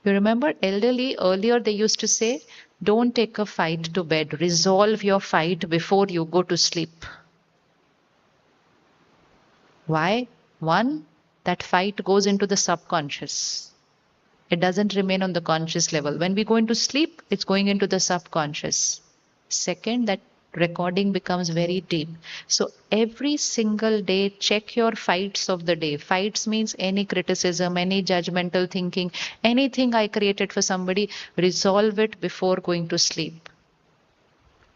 You remember elderly earlier they used to say, don't take a fight to bed. Resolve your fight before you go to sleep. Why? One, that fight goes into the subconscious. It doesn't remain on the conscious level. When we go into sleep, it's going into the subconscious. Second, that recording becomes very deep. So every single day, check your fights of the day. Fights means any criticism, any judgmental thinking, anything I created for somebody, resolve it before going to sleep.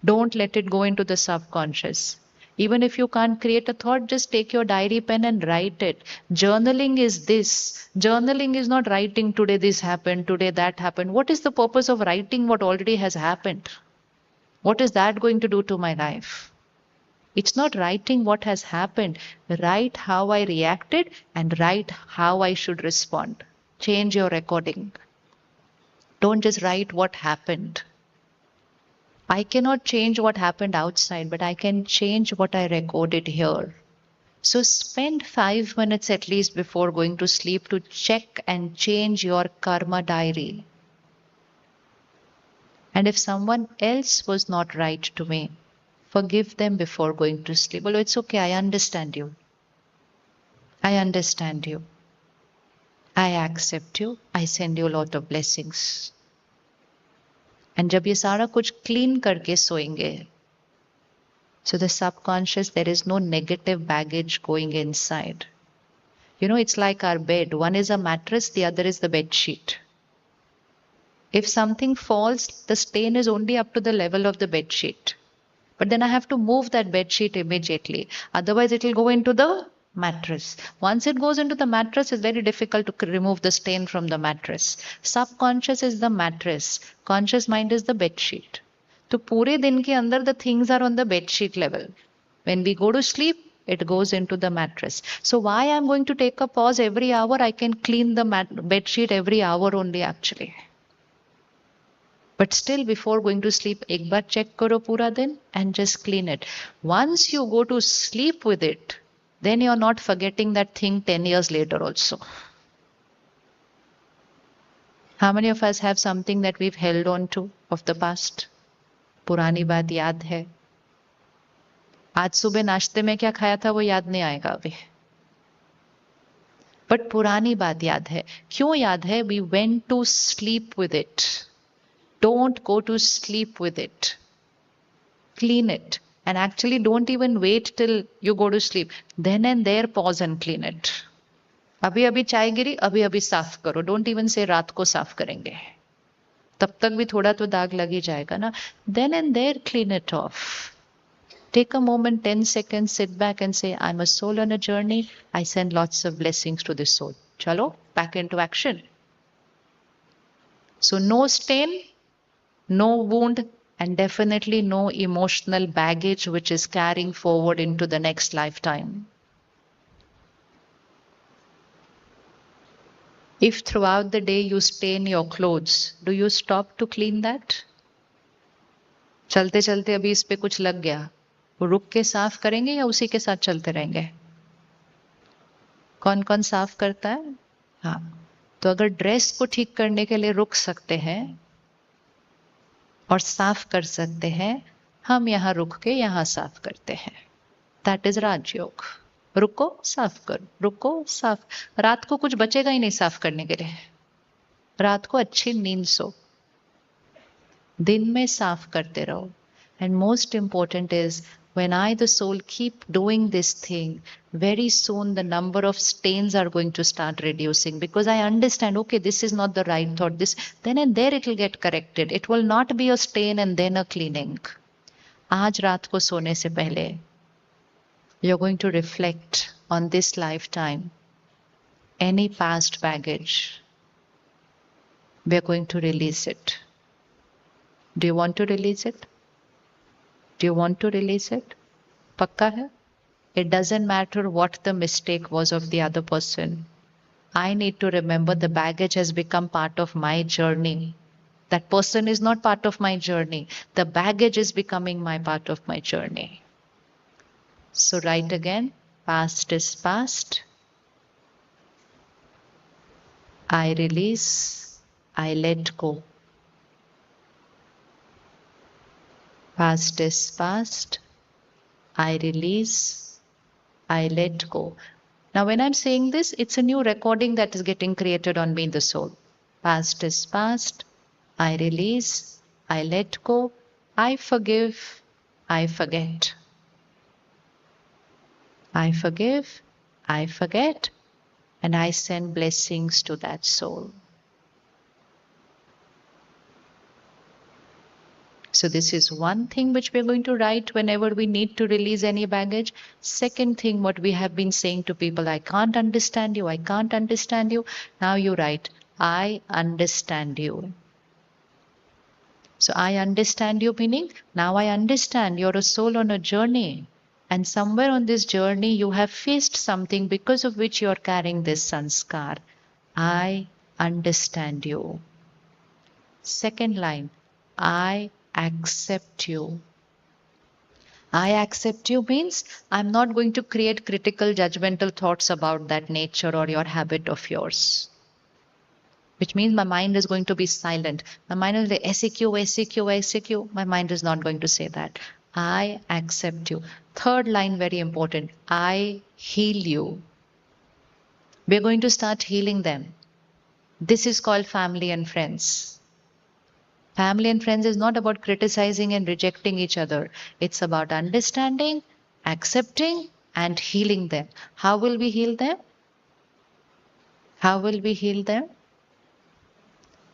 Don't let it go into the subconscious. Even if you can't create a thought, just take your diary pen and write it. Journaling is this. Journaling is not writing today this happened, today that happened. What is the purpose of writing what already has happened? What is that going to do to my life? It's not writing what has happened. Write how I reacted and write how I should respond. Change your recording. Don't just write what happened. I cannot change what happened outside, but I can change what I recorded here. So spend 5 minutes at least before going to sleep to check and change your karma diary. And if someone else was not right to me, forgive them before going to sleep. Well, it's okay. I understand you. I understand you. I accept you. I send you a lot of blessings. And जब ये सारा कुछ clean करके सोएंगे, so the subconscious, there is no negative baggage going inside. You know, it's like our bed. One is a mattress, the other is the bed sheet. If something falls, the stain is only up to the level of the bed sheet. But then I have to move that bed sheet immediately. Otherwise, it will go into the mattress. Once it goes into the mattress, it's very difficult to remove the stain from the mattress. Subconscious is the mattress. Conscious mind is the bed sheet. तो पूरे दिन के अंदर the things are on the bed sheet level. When we go to sleep, it goes into the mattress. So why I'm going to take a pause every hour? I can clean the bed sheet every hour only actually. But still before going to sleep, एक बार check करो पूरा दिन and just clean it. Once you go to sleep with it, then you're not forgetting that thing 10 years later also. How many of us have something that we've held on to of the past? पुरानी बात याद है. आज सुबह नाश्ते में क्या खाया था वो याद नहीं आएगा अभी. बट पुरानी बात याद है. क्यों याद है? We went to sleep with it. Don't go to sleep with it. Clean it. And actually don't even wait till you go to sleep. Then and there pause and clean it. अभी अभी चाय गिरी, अभी अभी साफ करो. Don't even say रात को साफ करेंगे. तब तक भी थोड़ा तो दाग लग ही जाएगा ना. Then and there clean it off. Take a moment, 10 seconds, sit back and say, I'm a soul on a journey. I send lots of blessings to this soul. Chalo, back into action. So no stain, no wound, and definitely no emotional baggage which is carrying forward into the next lifetime. If throughout the day you stain your clothes, do you stop to clean that? चलते चलते अभी इस पे कुछ लग गया, वो रुक के साफ करेंगे या उसी के साथ चलते रहेंगे? कौन कौन साफ करता है? हाँ, तो अगर ड्रेस को ठीक करने के लिए रुक सकते हैं और साफ कर सकते हैं, हम यहाँ रुक के यहाँ साफ करते हैं. दैट इज राजयोग. रुको साफ करो, रुको साफ. रात को कुछ बचेगा ही नहीं साफ करने के लिए. रात को अच्छी नींद सो, दिन में साफ करते रहो. And most important is when I, the soul, keep doing this thing, very soon the number of stains are going to start reducing because I understand, okay, this is not the right thought. This, then and there it will get corrected. It will not be a stain and then a cleaning. आज रात को सोने से पहले, you're going to reflect on this lifetime. Any past baggage, we're going to release it. Do you want to release it? Do you want to release it? पक्का है? It doesn't matter what the mistake was of the other person. I need to remember the baggage has become part of my journey. That person is not part of my journey. The baggage is becoming my part of my journey. So write again. Past is past. I release. I let go. Past is past. I release. I let go. Now, when I'm saying this, it's a new recording that is getting created on me in the soul. Past is past. I release. I let go. I forgive. I forget. I forgive. I forget. And I send blessings to that soul. So this is one thing which we're going to write whenever we need to release any baggage. Second thing, what we have been saying to people, I can't understand you, I can't understand you. Now you write, I understand you. So I understand you meaning, now I understand you're a soul on a journey. And somewhere on this journey, you have faced something because of which you're carrying this sanskar. I understand you. Second line, I accept you. I accept you means I'm not going to create critical, judgmental thoughts about that nature or your habit of yours. Which means my mind is going to be silent. My mind will say SEQ, SEQ, SEQ. My mind is not going to say that. I accept you. Third line, very important. I heal you. We're going to start healing them. This is called family and friends. Family and friends is not about criticizing and rejecting each other. It's about understanding, accepting, and healing them. How will we heal them? How will we heal them?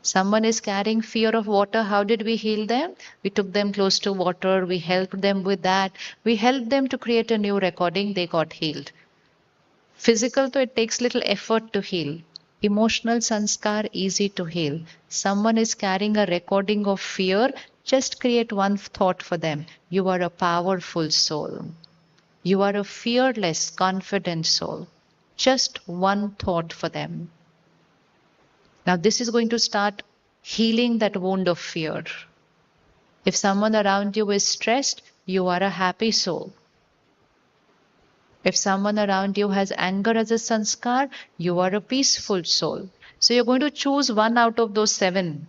Someone is carrying fear of water. How did we heal them? We took them close to water. We helped them with that. We helped them to create a new recording. They got healed. Physical, though, it takes little effort to heal. Emotional sanskar, easy to heal. Someone is carrying a recording of fear. Just create one thought for them. You are a powerful soul. You are a fearless, confident soul. Just one thought for them. Now, this is going to start healing that wound of fear. If someone around you is stressed, you are a happy soul. If someone around you has anger as a sanskar, you are a peaceful soul. So you're going to choose one out of those 7.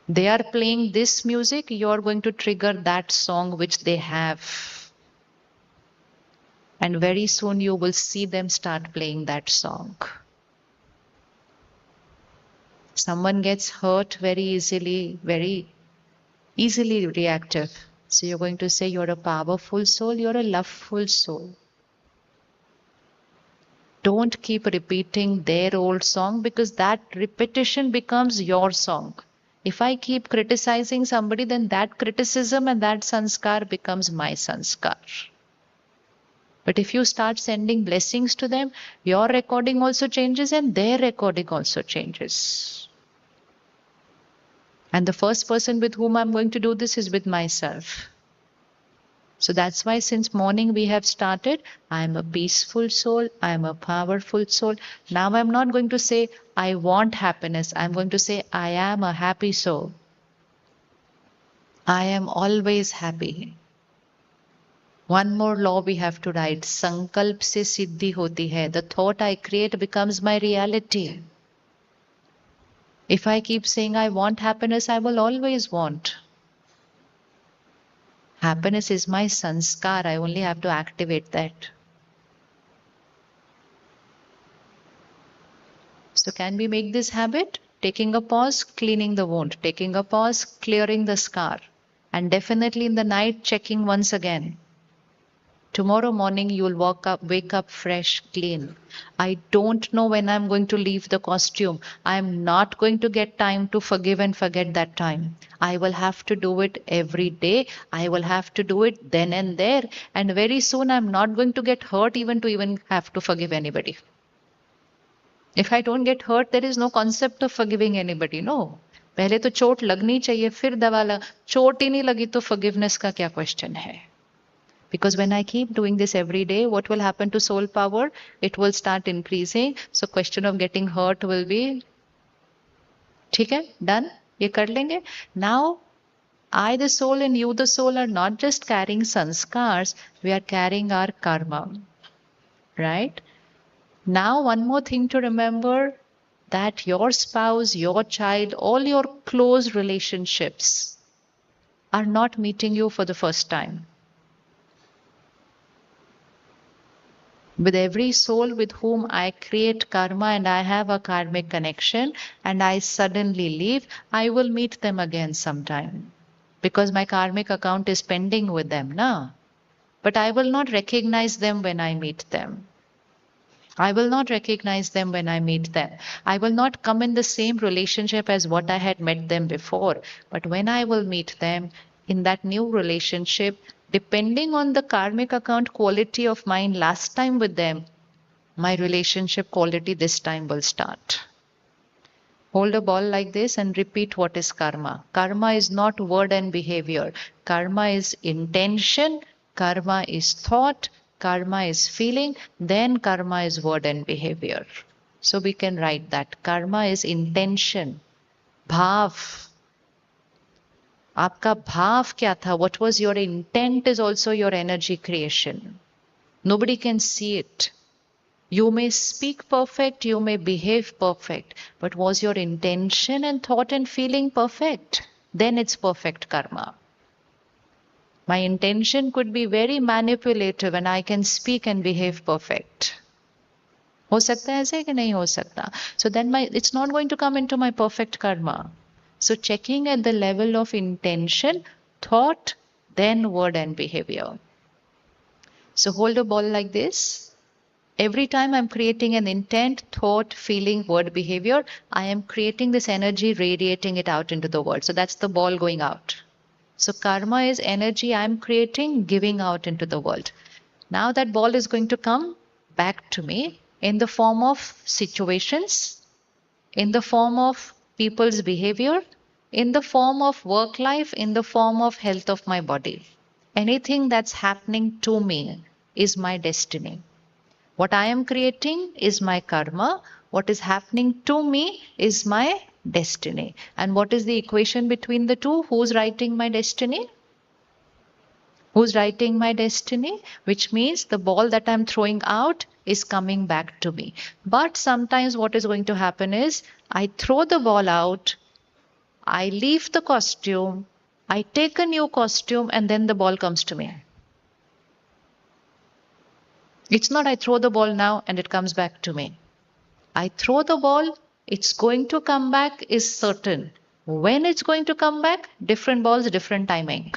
They are playing this music, you're going to trigger that song which they have. And very soon you will see them start playing that song. Someone gets hurt very easily reactive. So you're going to say you're a powerful soul, you're a loveful soul. Don't keep repeating their old song because that repetition becomes your song. If I keep criticizing somebody, then that criticism and that sanskar becomes my sanskar. But if you start sending blessings to them, your recording also changes and their recording also changes. And the first person with whom I'm going to do this is with myself. So that's why since morning we have started, I am a peaceful soul, I am a powerful soul. Now I'm not going to say I want happiness, I'm going to say I am a happy soul. I am always happy. One more law we have to write. Sankalp se siddhi hoti hai. The thought I create becomes my reality. If I keep saying I want happiness, I will always want. Happiness is my sanskar. I only have to activate that. So can we make this habit? Taking a pause, cleaning the wound. Taking a pause, clearing the scar. And definitely in the night, checking once again. Tomorrow morning you will wake up fresh, clean. I don't know when I'm going to leave the costume. I'm not going to get time to forgive and forget that time. I will have to do it every day. I will have to do it then and there. And very soon I'm not going to get hurt even to even have to forgive anybody. If I don't get hurt, there is no concept of forgiving anybody. No. पहले तो चोट लगनी चाहिए फिर दवा लग चोट ही नहीं लगी तो forgiveness का क्या question है. Because when I keep doing this every day, what will happen to soul power? It will start increasing. So question of getting hurt will be, ठीक है, done? ये कर लेंगे? Now, I the soul and you the soul are not just carrying sanskars, we are carrying our karma, right? Now, one more thing to remember, that your spouse, your child, all your close relationships are not meeting you for the first time. With every soul with whom I create karma and I have a karmic connection and I suddenly leave, I will meet them again sometime. Because my karmic account is pending with them, na? But I will not recognize them when I meet them. I will not recognize them when I meet them. I will not come in the same relationship as what I had met them before. But when I will meet them in that new relationship, depending on the karmic account quality of mine last time with them, my relationship quality this time will start. Hold a ball like this and repeat what is karma. Karma is not word and behavior. Karma is intention. Karma is thought. Karma is feeling. Then karma is word and behavior. So we can write that. Karma is intention. Bhav. आपका भाव क्या था? What was your intent is also your energy creation. Nobody can see it. You may speak perfect, you may behave perfect, but was your intention and thought and feeling perfect? Then it's perfect karma. My intention could be very manipulative and I can speak and behave perfect. हो सकता है ऐसे कि नहीं हो सकता? So then it's not going to come into my perfect karma. So checking at the level of intention, thought, then word and behavior. So hold a ball like this. Every time I'm creating an intent, thought, feeling, word, behavior, I am creating this energy, radiating it out into the world. So that's the ball going out. So karma is energy I'm creating, giving out into the world. Now that ball is going to come back to me in the form of situations, in the form of people's behavior, in the form of work life, in the form of health of my body. Anything that's happening to me is my destiny. What I am creating is my karma. What is happening to me is my destiny. And what is the equation between the two? Who's writing my destiny? Who's writing my destiny? Which means the ball that I'm throwing out is coming back to me. But sometimes what is going to happen is I throw the ball out, I leave the costume, I take a new costume, and then the ball comes to me. It's not I throw the ball now and it comes back to me. I throw the ball, it's going to come back is certain. When it's going to come back, different balls, different timing.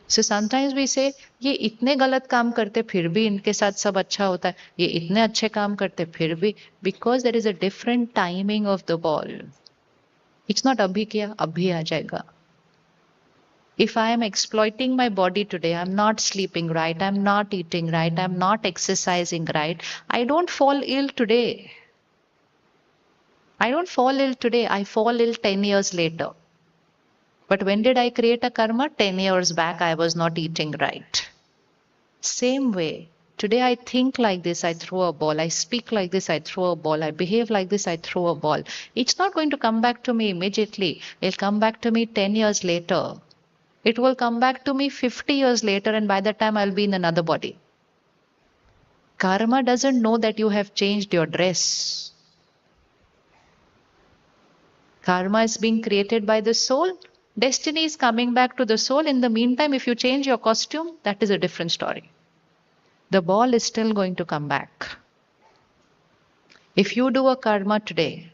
So sometimes we say, ये इतने गलत काम करते फिर भी इनके साथ सब अच्छा होता है, ये इतने अच्छे काम करते फिर भी, because there is a different timing of the ball. It's not अभी किया, अभी आ जाएगा. If I am exploiting my body today, I'm not sleeping right, I'm not eating right, I'm not exercising right, I don't fall ill today. I don't fall ill today, I fall ill 10 years later. But when did I create a karma? 10 years back, I was not eating right. Same way, today I think like this, I throw a ball. I speak like this, I throw a ball. I behave like this, I throw a ball. It's not going to come back to me immediately. It'll come back to me 10 years later. It will come back to me 50 years later, and by that time I'll be in another body. Karma doesn't know that you have changed your dress. Karma is being created by the soul. Destiny is coming back to the soul. In the meantime, if you change your costume, that is a different story. The ball is still going to come back. If you do a karma today,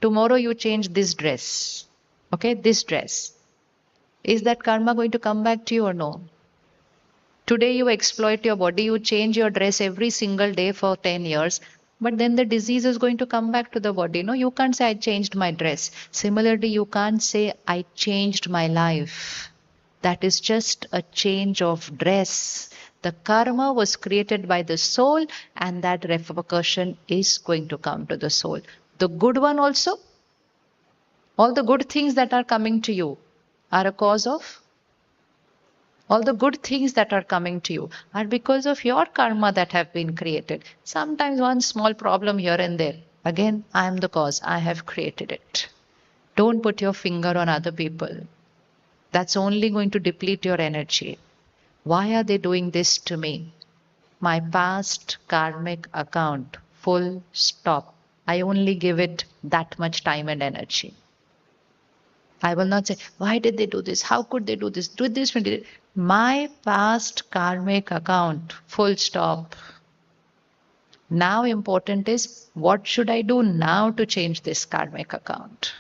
tomorrow you change this dress. Okay, this dress. Is that karma going to come back to you or no? Today you exploit your body, you change your dress every single day for 10 years, but then the disease is going to come back to the body. No, you can't say I changed my dress. Similarly, you can't say I changed my life. That is just a change of dress. The karma was created by the soul, and that repercussion is going to come to the soul. The good one also, all the good things that are coming to you are a cause of All the good things that are coming to you are because of your karma that have been created. Sometimes one small problem here and there. Again, I am the cause. I have created it. Don't put your finger on other people. That's only going to deplete your energy. Why are they doing this to me? My past karmic account. Full stop. I only give it that much time and energy. I will not say, why did they do this? How could they do this? Do this when did it? My past karmic account. Full stop. Now important is what should I do now to change this karmic account?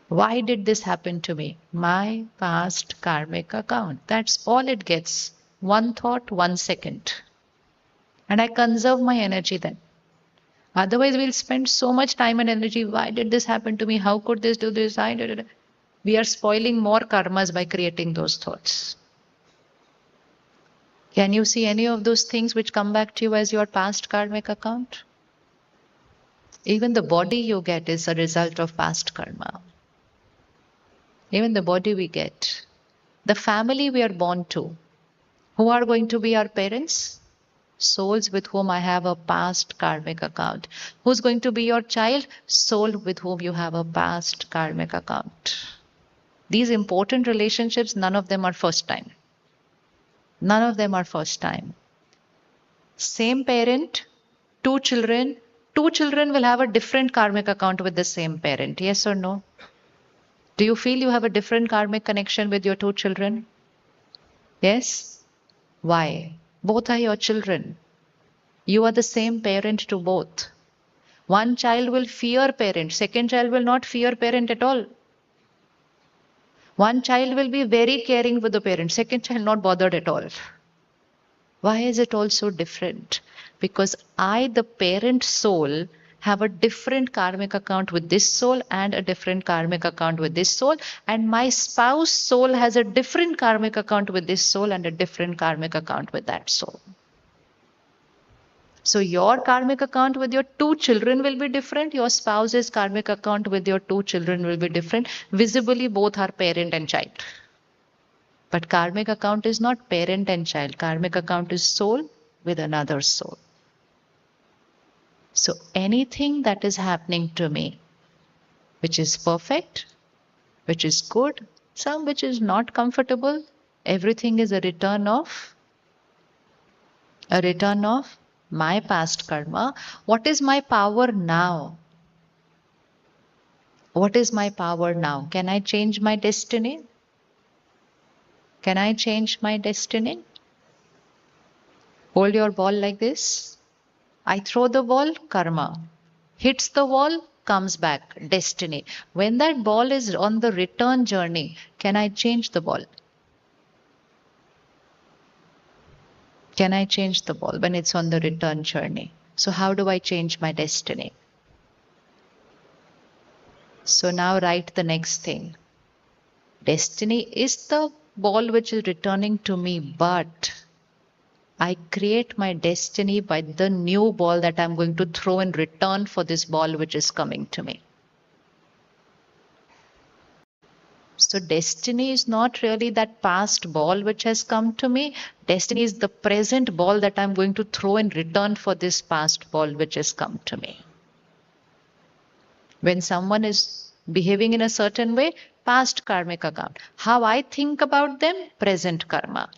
Why did this happen to me? My past karmic account. That's all it gets. One thought, 1 second. And I conserve my energy then. Otherwise, we'll spend so much time and energy. Why did this happen to me? How could this do this? I did it. We are spoiling more karmas by creating those thoughts. Can you see any of those things which come back to you as your past karmic account? Even the body you get is a result of past karma. Even the body we get. The family we are born to. Who are going to be our parents? Souls with whom I have a past karmic account. Who's going to be your child? Soul with whom you have a past karmic account. These important relationships, none of them are first time. None of them are first time. Same parent, two children will have a different karmic account with the same parent. Yes or no? Do you feel you have a different karmic connection with your two children? Yes? Why? Both are your children. You are the same parent to both. One child will fear parent, second child will not fear parent at all. One child will be very caring with the parent, second child not bothered at all. Why is it all so different? Because I, the parent soul, have a different karmic account with this soul and a different karmic account with this soul, and my spouse soul has a different karmic account with this soul and a different karmic account with that soul. So your karmic account with your two children will be different. Your spouse's karmic account with your two children will be different. Visibly, both are parent and child. But karmic account is not parent and child. Karmic account is soul with another soul. So anything that is happening to me, which is perfect, which is good, some which is not comfortable, everything is a return of my past karma. What is my power now? What is my power now? Can I change my destiny? Can I change my destiny? Hold your ball like this. I throw the ball, karma. Hits the wall, comes back, destiny. When that ball is on the return journey, can I change the ball? Can I change the ball when it's on the return journey? So how do I change my destiny? So now write the next thing. Destiny is the ball which is returning to me, but I create my destiny by the new ball that I'm going to throw in return for this ball which is coming to me. So destiny is not really that past ball which has come to me. Destiny is the present ball that I'm going to throw in return for this past ball which has come to me. When someone is behaving in a certain way, past karmic account. How I think about them, present karma.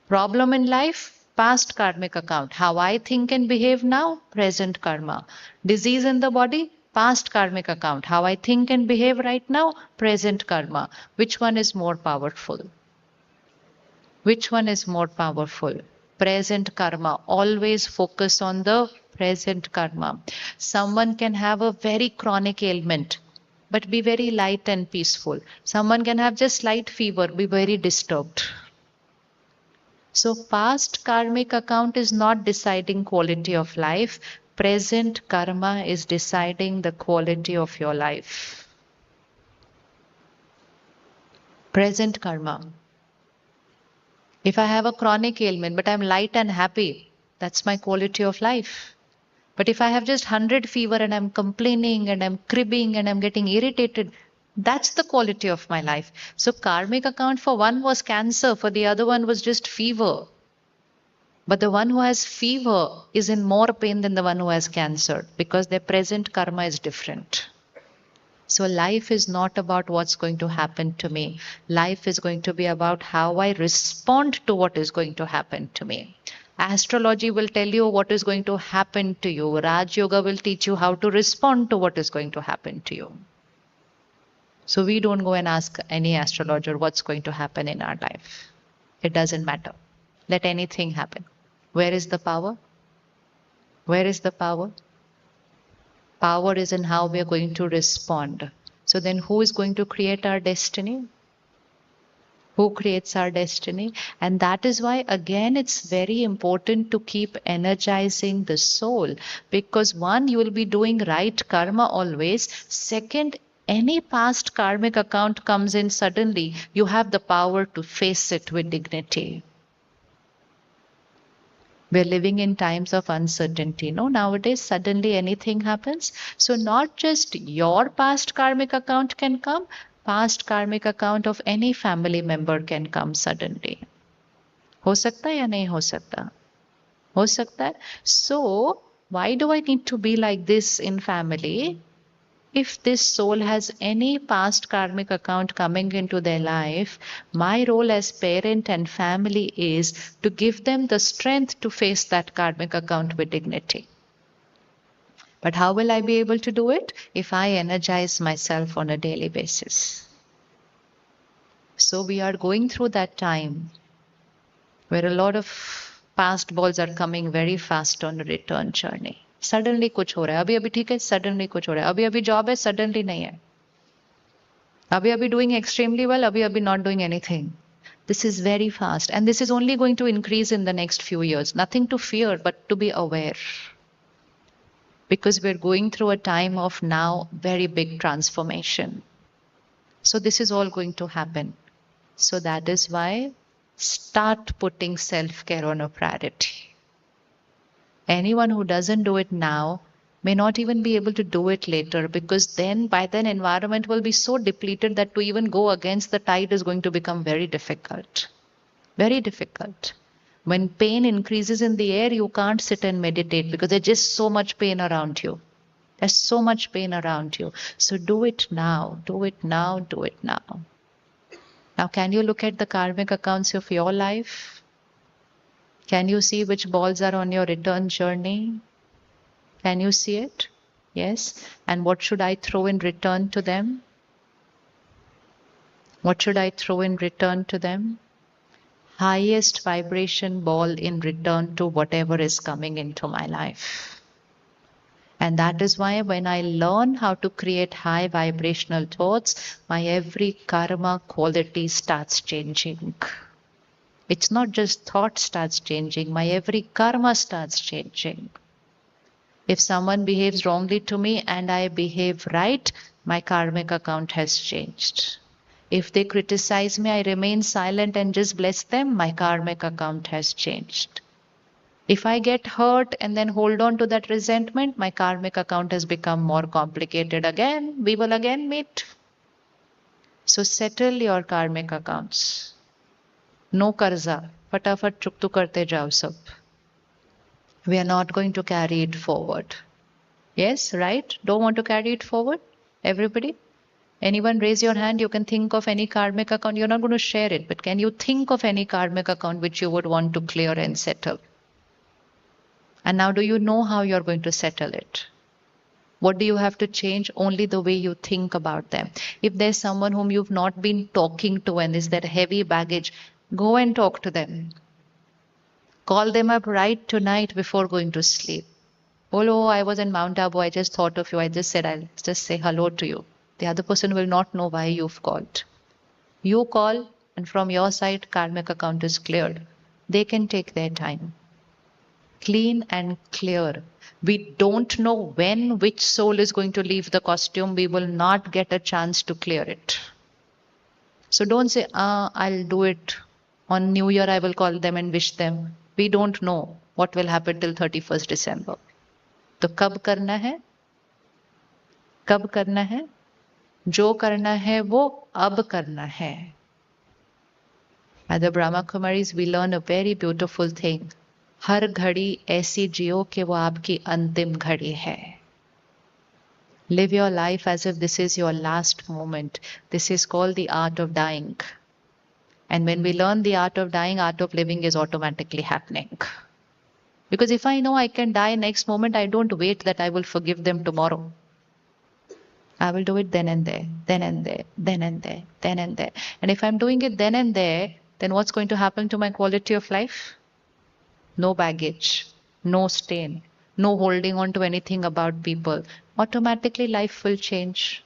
Problem in life, past karmic account. How I think and behave now, present karma. Disease in the body, past karmic account. How I think and behave right now, present karma. Which one is more powerful? Which one is more powerful? Present karma. Always focus on the present karma. Someone can have a very chronic ailment, but be very light and peaceful. Someone can have just slight fever, be very disturbed. So past karmic account is not deciding quality of life. Present karma is deciding the quality of your life. Present karma. If I have a chronic ailment, but I'm light and happy, that's my quality of life. But if I have just 100 fever and I'm complaining and I'm cribbing and I'm getting irritated, That's the quality of my life. So karmic account for one was cancer, for the other one was just fever. But the one who has fever is in more pain than the one who has cancer because their present karma is different. So life is not about what's going to happen to me. Life is going to be about how I respond to what is going to happen to me. Astrology will tell you what is going to happen to you. Raj Yoga will teach you how to respond to what is going to happen to you. So we don't go and ask any astrologer what's going to happen in our life. It doesn't matter. Let anything happen. Where is the power? Where is the power? Power is in how we are going to respond. So then who is going to create our destiny? Who creates our destiny? And that is why, again, it's very important to keep energizing the soul. Because one, you will be doing right karma always. Second, any past karmic account comes in suddenly, you have the power to face it with dignity. We're living in times of uncertainty. No, nowadays, suddenly anything happens. So, not just your past karmic account can come, past karmic account of any family member can come suddenly. हो सकता है या नहीं हो सकता? हो सकता है. So, why do I need to be like this in family? If this soul has any past karmic account coming into their life, my role as parent and family is to give them the strength to face that karmic account with dignity. But how will I be able to do it? If I energize myself on a daily basis. So we are going through that time where a lot of past balls are coming very fast on a return journey. Suddenly कुछ हो रहा है, अभी अभी ठीक है, suddenly कुछ हो रहा है, अभी अभी job है, suddenly नहीं है. Abhi abhi doing extremely well, abhi abhi not doing anything. This is very fast, and this is only going to increase in the next few years. Nothing to fear, but to be aware. Because we're going through a time of now very big transformation. So this is all going to happen. So that is why start putting self-care on a priority. Anyone who doesn't do it now may not even be able to do it later, because then by then environment will be so depleted that to even go against the tide is going to become very difficult. Very difficult. When pain increases in the air, you can't sit and meditate because there's just so much pain around you. There's so much pain around you. So do it now. Do it now. Do it now. Now, can you look at the karmic accounts of your life? Can you see which balls are on your return journey? Can you see it? Yes. And what should I throw in return to them? What should I throw in return to them? Highest vibration ball in return to whatever is coming into my life. And that is why when I learn how to create high vibrational thoughts, my every karma quality starts changing. It's not just thought starts changing, my every karma starts changing. If someone behaves wrongly to me and I behave right, my karmic account has changed. If they criticize me, I remain silent and just bless them, my karmic account has changed. If I get hurt and then hold on to that resentment, my karmic account has become more complicated again. We will again meet. So settle your karmic accounts. No karza. Fatafat chuktu karte jao sab. We are not going to carry it forward. Yes, right? Don't want to carry it forward? Everybody? Anyone raise your hand? You can think of any karmic account. You're not going to share it, but can you think of any karmic account which you would want to clear and settle? And now, do you know how you're going to settle it? What do you have to change? Only the way you think about them. If there's someone whom you've not been talking to and is that heavy baggage, go and talk to them. Call them up right tonight before going to sleep. Oh, I was in Mount Abu. I just thought of you. I just said I'll just say hello to you. The other person will not know why you've called. You call, and from your side, karmic account is cleared. They can take their time. Clean and clear. We don't know when which soul is going to leave the costume. We will not get a chance to clear it. So don't say, I'll do it. On New Year, I will call them and wish them. We don't know what will happen till 31st December. तो कब करना है? कब करना है? जो करना है वो अब करना है. At the Brahma Kumaris, we learn a very beautiful thing. हर घड़ी ऐसी जियो कि वो आपकी अंतिम घड़ी है. Live your life as if this is your last moment. This is called the art of dying. And when we learn the art of dying, art of living is automatically happening. Because if I know I can die next moment, I don't wait that I will forgive them tomorrow. I will do it then and there, then and there, then and there, then and there. And if I'm doing it then and there, then what's going to happen to my quality of life? No baggage, no stain, no holding on to anything about people. Automatically, life will change.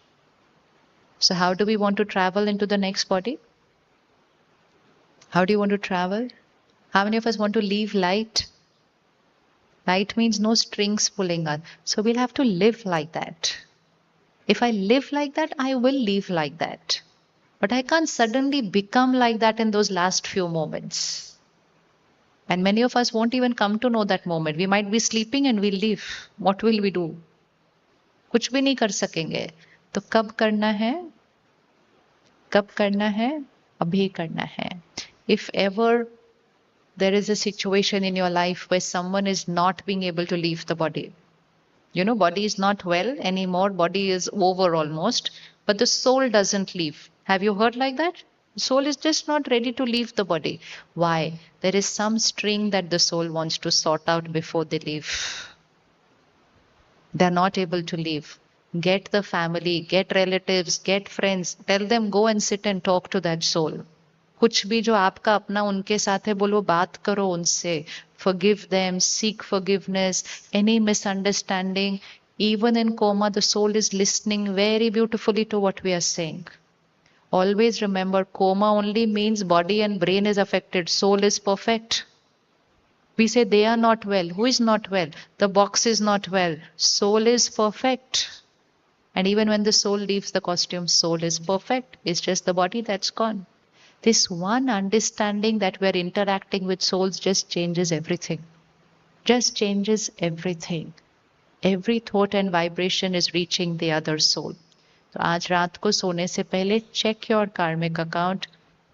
So, how do we want to travel into the next body? How do you want to travel? How many of us want to leave light? Light means no strings pulling us. So, we'll have to live like that. If I live like that, I will live like that. But I can't suddenly become like that in those last few moments. And many of us won't even come to know that moment. We might be sleeping and we'll leave. What will we do? कुछ भी नहीं कर सकेंगे. तो कब करना है? कब करना है? अभी करना है. If ever there is a situation in your life where someone is not being able to leave the body, you know, body is not well anymore, body is over almost, but the soul doesn't leave. Have you heard like that? Soul is just not ready to leave the body. Why? There is some string that the soul wants to sort out before they leave. They're not able to leave. Get the family, get relatives, get friends, tell them go and sit and talk to that soul. कुछ भी जो आपका अपना उनके साथ है बोलो, बात करो उनसे. Forgive them, seek forgiveness, any misunderstanding. Even in coma, the soul is listening very beautifully to what we are saying. Always remember, coma only means body and brain is affected. Soul is perfect. We say they are not well. Who is not well? The box is not well. Soul is perfect. And even when the soul leaves the costume, soul is perfect. It's just the body that's gone. This one understanding that we're interacting with souls just changes everything. Just changes everything. Every thought and vibration is reaching the other soul. तो आज रात को सोने से पहले check your karmic account,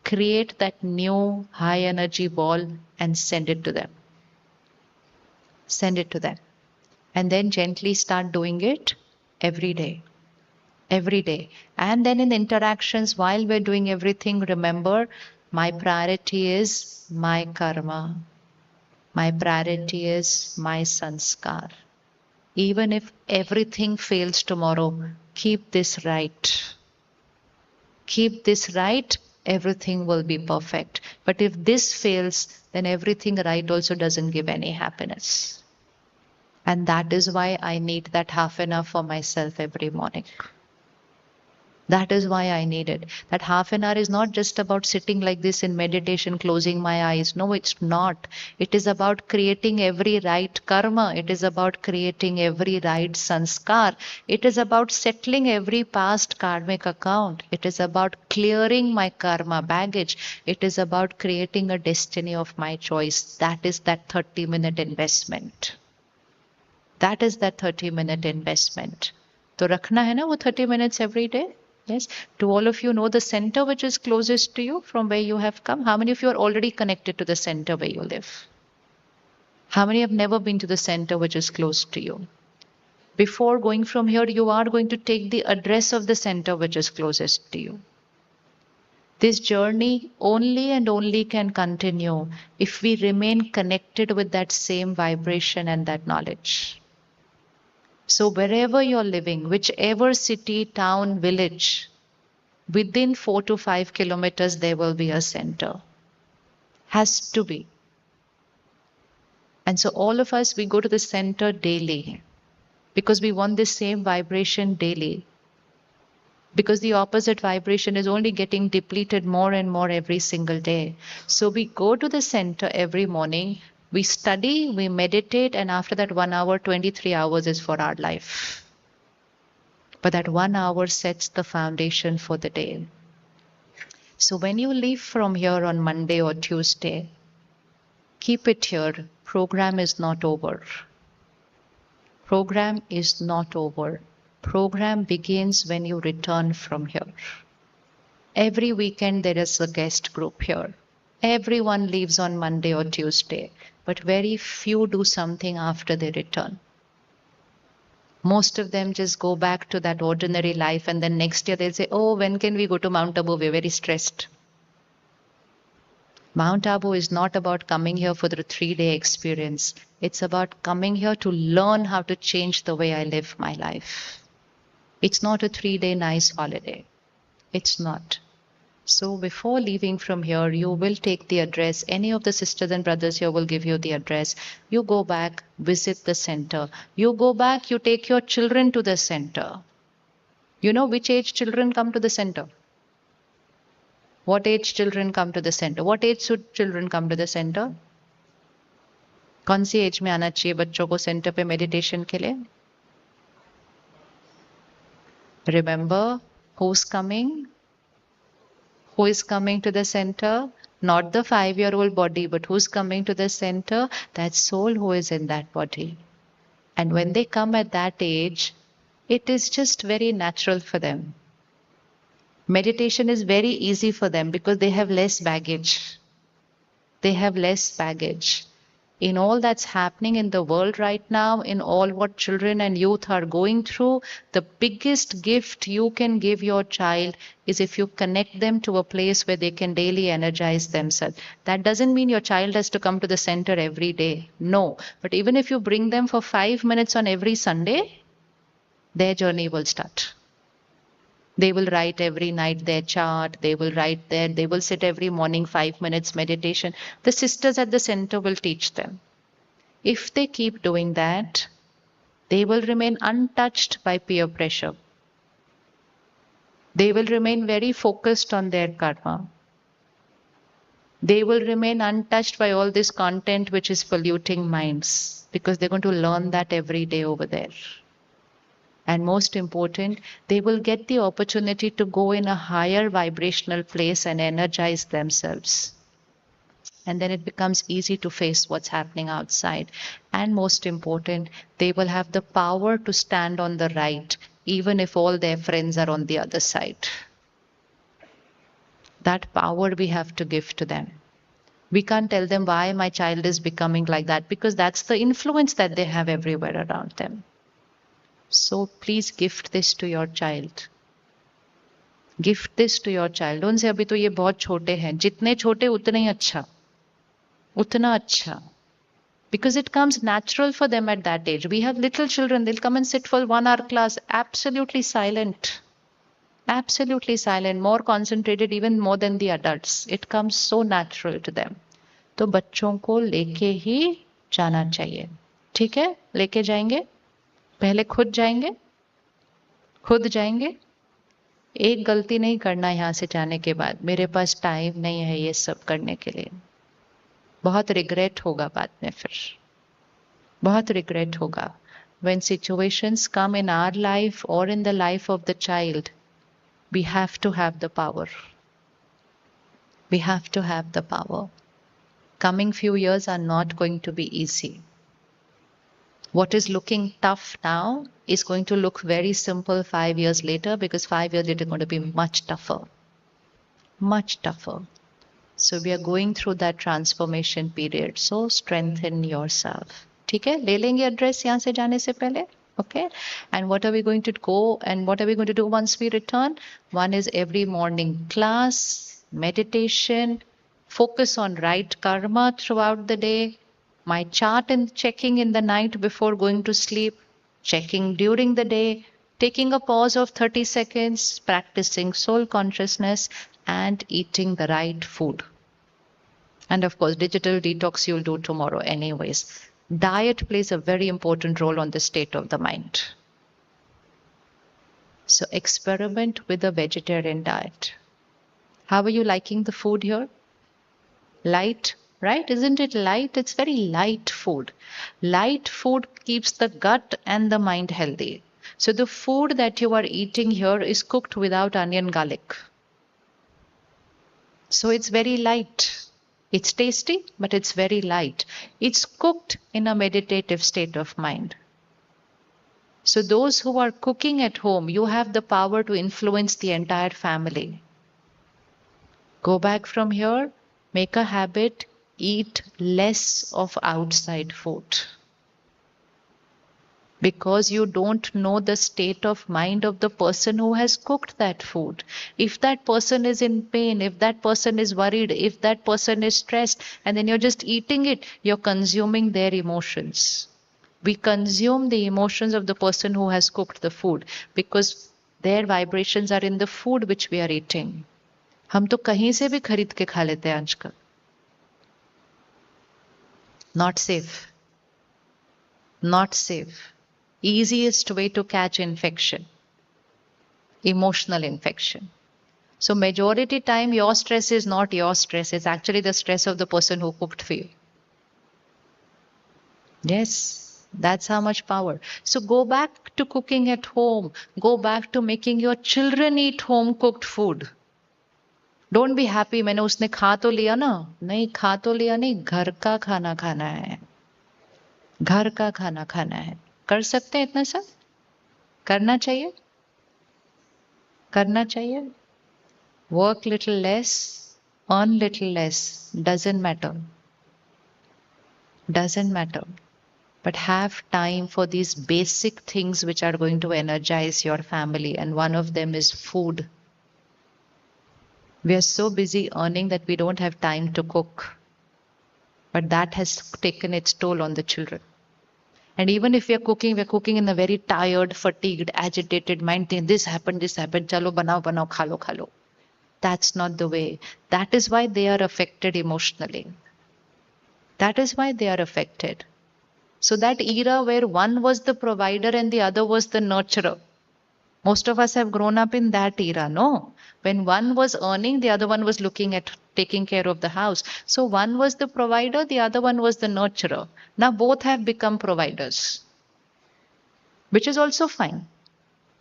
create that new high energy ball and send it to them. Send it to them. And then gently start doing it every day. Every day. And then in interactions, while we're doing everything, remember, my priority is my karma. My priority is my sanskar. Even if everything fails tomorrow, keep this right. Keep this right, everything will be perfect. But if this fails, then everything right also doesn't give any happiness. And that is why I need that half an hour for myself every morning. That is why I need it. That half an hour is not just about sitting like this in meditation, closing my eyes. No, it's not. It is about creating every right karma. It is about creating every right sanskar. It is about settling every past karmic account. It is about clearing my karma baggage. It is about creating a destiny of my choice. That is that 30-minute investment. That is that 30-minute investment. तो रखना है ना वो 30 minutes every day. Yes. Do all of you know the center which is closest to you from where you have come? How many of you are already connected to the center where you live? How many have never been to the center which is close to you? Before going from here, you are going to take the address of the center which is closest to you. This journey only and only can continue if we remain connected with that same vibration and that knowledge. So wherever you're living, whichever city, town, village, within 4 to 5 kilometers, there will be a center. Has to be. And so all of us, we go to the center daily because we want the same vibration daily. Because the opposite vibration is only getting depleted more and more every single day. So we go to the center every morning. We study, we meditate, and after that 1 hour, 23 hours is for our life. But that 1 hour sets the foundation for the day. So when you leave from here on Monday or Tuesday, keep it here. Program is not over. Program is not over. program begins when you return from here. Every weekend there is a guest group here. Everyone leaves on Monday or Tuesday, but very few do something after they return. Most of them just go back to that ordinary life, and then next year they'll say, oh, when can we go to Mount Abu? We're very stressed. Mount Abu is not about coming here for the 3-day experience. It's about coming here to learn how to change the way I live my life. It's not a 3-day nice holiday. It's not. So before leaving from here, you will take the address. Any of the sisters and brothers here will give you the address. You go back, visit the center. You go back, you take your children to the center. You know which age children come to the center? What age children come to the center? What age should children come to the center? कौन सी as में आना चाहिए बच्चों को centre पे meditation के लिए? Remember who's coming? Who is coming to the center? Not the 5-year-old body, but who's coming to the center? That soul who is in that body. And when they come at that age, it is just very natural for them. Meditation is very easy for them because they have less baggage. They have less baggage. In all that's happening in the world right now, in all what children and youth are going through, the biggest gift you can give your child is if you connect them to a place where they can daily energize themselves. That doesn't mean your child has to come to the center every day. No. But even if you bring them for 5 minutes on every Sunday, their journey will start. They will write every night their chart. They will write there. They will sit every morning 5 minutes meditation. The sisters at the center will teach them. If they keep doing that, they will remain untouched by peer pressure. They will remain very focused on their karma. They will remain untouched by all this content which is polluting minds because they're going to learn that every day over there. And most important, they will get the opportunity to go in a higher vibrational place and energize themselves. And then it becomes easy to face what's happening outside. And most important, they will have the power to stand on the right, even if all their friends are on the other side. That power we have to give to them. We can't tell them why my child is becoming like that, because that's the influence that they have everywhere around them. So please gift this to your child. Gift this to your child. Don't say अभी तो ये बहुत छोटे हैं. जितने छोटे उतने ही अच्छा. उतना अच्छा. Because it comes natural for them at that age. We have little children. They'll come and sit for 1 hour class. Absolutely silent. Absolutely silent. More concentrated even more than the adults. It comes so natural to them. तो बच्चों को लेके ही जाना चाहिए. ठीक है? लेके जाएंगे? पहले खुद जाएंगे. एक गलती नहीं करना यहाँ से जाने के बाद. मेरे पास टाइम नहीं है ये सब करने के लिए. बहुत रिग्रेट होगा बाद में फिर. बहुत रिग्रेट होगा. When situations come in our life or in the life of the child, we have to have the power. We have to have the power. Coming few years are not going to be easy. What is looking tough now is going to look very simple 5 years later, because 5 years later is going to be much tougher. Much tougher. So we are going through that transformation period. So strengthen yourself. ठीक है? ले लेंगे address यहाँ से जाने से पहले. Okay? And what are we going to go and what are we going to do once we return? One is every morning class, meditation, focus on right karma throughout the day. My chart and checking in the night before going to sleep, checking during the day, taking a pause of 30 seconds, practicing soul consciousness, and eating the right food. And of course, digital detox you'll do tomorrow anyways. Diet plays a very important role on the state of the mind. So experiment with a vegetarian diet. How are you liking the food here? Light, right? Isn't it light? It's very light food. Light food keeps the gut and the mind healthy. So the food that you are eating here is cooked without onion, garlic. So it's very light. It's tasty, but it's very light. It's cooked in a meditative state of mind. So those who are cooking at home, you have the power to influence the entire family. Go back from here, make a habit, eat less of outside food. Because you don't know the state of mind of the person who has cooked that food. If that person is in pain, if that person is worried, if that person is stressed, and then you're just eating it, you're consuming their emotions. We consume the emotions of the person who has cooked the food because their vibrations are in the food which we are eating. हम तो कहीं से भी खरीद के खा लेते हैं आजकल. Not safe. Not safe. Easiest way to catch infection. Emotional infection. So majority time your stress is not your stress. It's actually the stress of the person who cooked for you. Yes, that's how much power. So go back to cooking at home. Go back to making your children eat home cooked food. Don't be happy मैंने उसने खा तो लिया ना. नहीं खा तो लिया नहीं, घर का खाना खाना है. घर का खाना खाना है. कर सकते हैं इतना सा? करना चाहिए? करना चाहिए? Work little less, earn little less, doesn't matter. Doesn't matter. But have time for these basic things which are going to energize your family, and one of them is food. We are so busy earning that we don't have time to cook. But that has taken its toll on the children. And even if we're cooking in a very tired, fatigued, agitated mind. This happened, chalo banao, banao, khalo, khalo. That's not the way. That is why they are affected emotionally. That is why they are affected. So that era where one was the provider and the other was the nurturer. Most of us have grown up in that era, no? When one was earning, the other one was looking at taking care of the house. So one was the provider, the other one was the nurturer. Now both have become providers, which is also fine.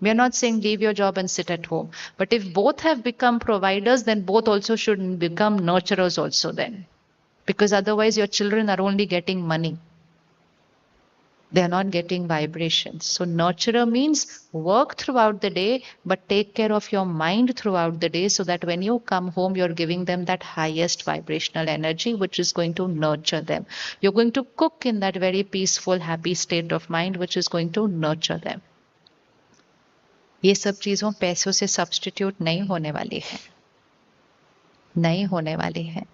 We are not saying leave your job and sit at home. But if both have become providers, then both also should become nurturers also then. Because otherwise your children are only getting money. They are not getting vibrations. So nurturer means work throughout the day, but take care of your mind throughout the day so that when you come home, you're giving them that highest vibrational energy, which is going to nurture them. You're going to cook in that very peaceful, happy state of mind, which is going to nurture them. ये सब चीजों पैसों से substitute नहीं होने वाली है. नहीं होने वाली है.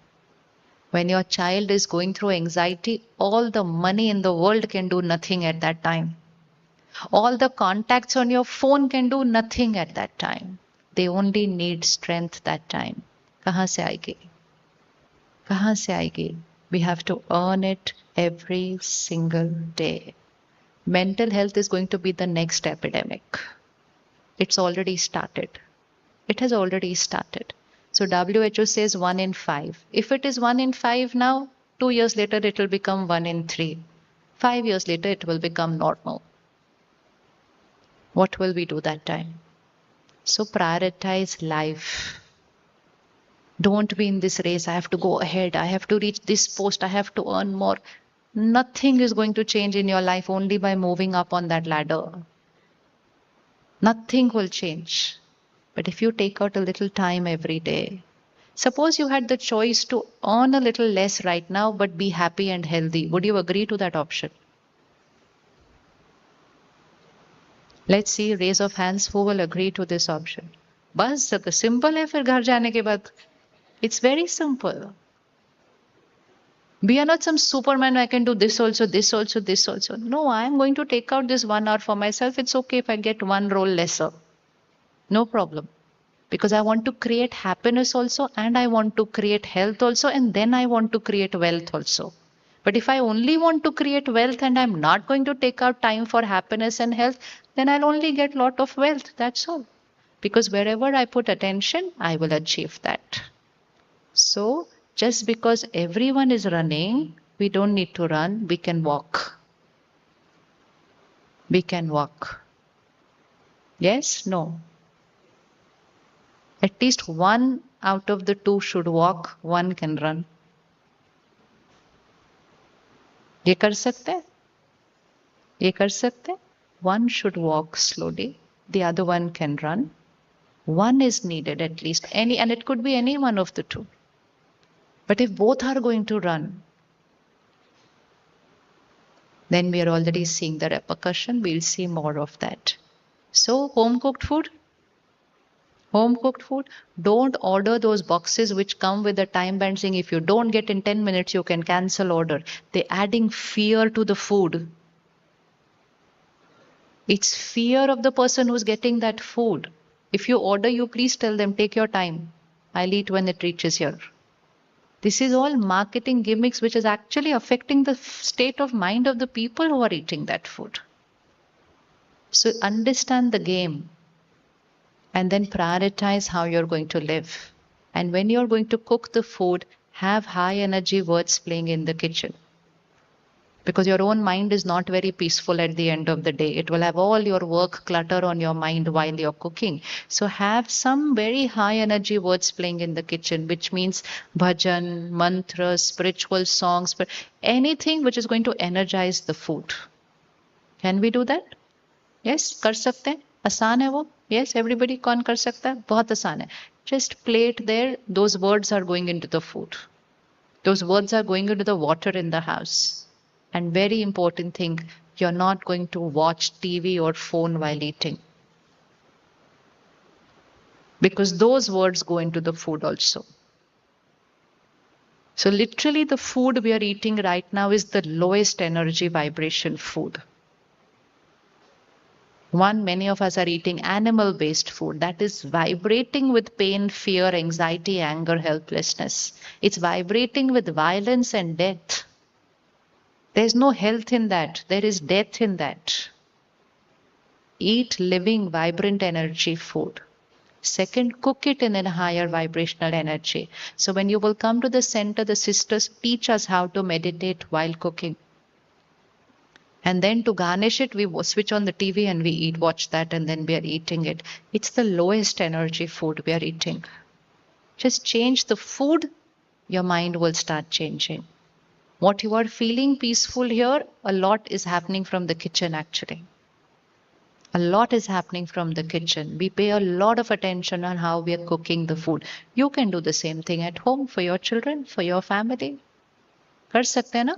When your child is going through anxiety, all the money in the world can do nothing at that time. All the contacts on your phone can do nothing at that time. They only need strength that time. कहाँ से आएगी? कहाँ से आएगी? We have to earn it every single day. Mental health is going to be the next epidemic. It's already started. It has already started. So WHO says 1 in 5. If it is 1 in 5 now, 2 years later it will become 1 in 3. 5 years later it will become normal. What will we do that time? So prioritize life. Don't be in this race. I have to go ahead. I have to reach this post. I have to earn more. Nothing is going to change in your life only by moving up on that ladder. Nothing will change. But if you take out a little time every day, suppose you had the choice to earn a little less right now, but be happy and healthy. Would you agree to that option? Let's see, raise of hands, who will agree to this option? बस simple है फिर घर जाने के बाद. It's very simple. We are not some Superman. I can do this also, this also, this also. No, I am going to take out this 1 hour for myself. It's okay if I get one role lesser. No problem. Because I want to create happiness also, and I want to create health also, and then I want to create wealth also. But if I only want to create wealth and I'm not going to take out time for happiness and health, then I'll only get lot of wealth. That's all. Because wherever I put attention, I will achieve that. So just because everyone is running, we don't need to run. We can walk. We can walk. Yes? No? At least one out of the two should walk, one can run. ये कर सकते हैं? ये कर सकते हैं? one should walk slowly, the other one can run. One is needed at least, and it could be any one of the two. But if both are going to run, then we are already seeing the repercussion. We'll see more of that. So, home cooked food, don't order those boxes which come with a time band saying if you don't get in 10 minutes, you can cancel order. They're adding fear to the food. It's fear of the person who's getting that food. If you order, you please tell them, take your time. I'll eat when it reaches here. This is all marketing gimmicks which is actually affecting the state of mind of the people who are eating that food. So understand the game and then prioritize how you're going to live. And when you're going to cook the food, have high energy words playing in the kitchen. Because your own mind is not very peaceful at the end of the day. It will have all your work clutter on your mind while you're cooking. So have some very high energy words playing in the kitchen, which means bhajan, mantras, spiritual songs, but anything which is going to energize the food. Can we do that? Yes, कर सकते हैं. आसान है वो. Yes, everybody कौन कर सकता है? बहुत आसान है. Just play it there. Those words are going into the food. Those words are going into the water in the house. And very important thing, you're not going to watch TV or phone while eating. Because those words go into the food also. So literally the food we are eating right now is the lowest energy vibration food. One, many of us are eating animal based food that is vibrating with pain, fear, anxiety, anger, helplessness. It's vibrating with violence and death. There's no health in that, there is death in that. Eat living, vibrant energy food. Second, cook it in a higher vibrational energy. So when you will come to the center, the sisters teach us how to meditate while cooking. And then to garnish it, we switch on the TV and we eat, watch that, and then we are eating it. It's the lowest energy food we are eating. Just change the food, your mind will start changing. What you are feeling peaceful here, a lot is happening from the kitchen actually. A lot is happening from the kitchen. We pay a lot of attention on how we are cooking the food. You can do the same thing at home for your children, for your family. कर सकते हैं ना?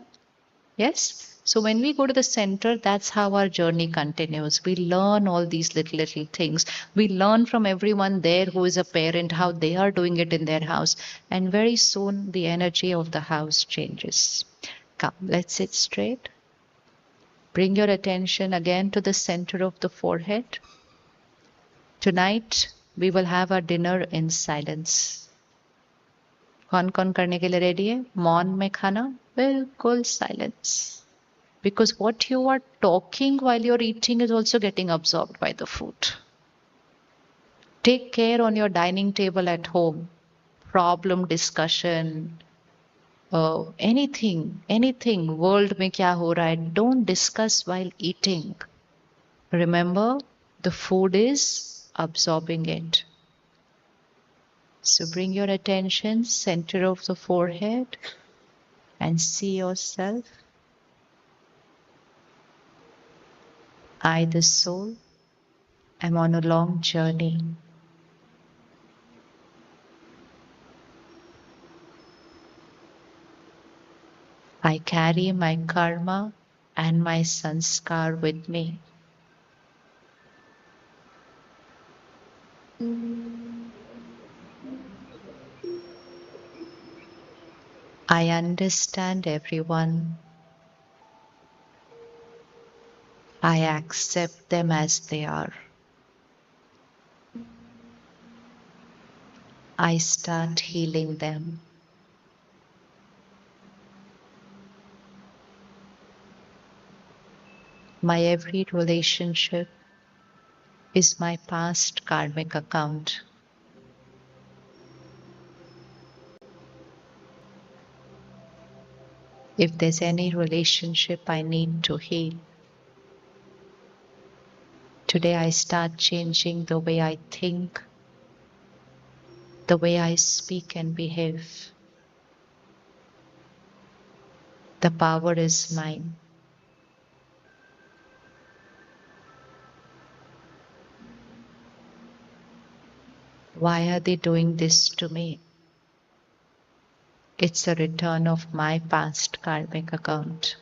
Yes? So when we go to the center, that's how our journey continues. We learn all these little things. We learn from everyone there who is a parent how they are doing it in their house. And very soon the energy of the house changes. Come, let's sit straight. Bring your attention again to the center of the forehead. Tonight we will have our dinner in silence. कौन करने के लिए ready है? मौन में खाना, बिल्कुल silence. Because what you are talking while you're eating is also getting absorbed by the food. Take care on your dining table at home. Problem discussion, anything, world में क्या हो रहा है, don't discuss while eating. Remember, the food is absorbing it. So bring your attention center of the forehead and see yourself. I, the soul, am on a long journey. I carry my karma and my sanskar with me. I understand everyone. I accept them as they are. I start healing them. My every relationship is my past karmic account. If there's any relationship I need to heal, today I start changing the way I think, the way I speak and behave. The power is mine. Why are they doing this to me? It's a return of my past karmic account.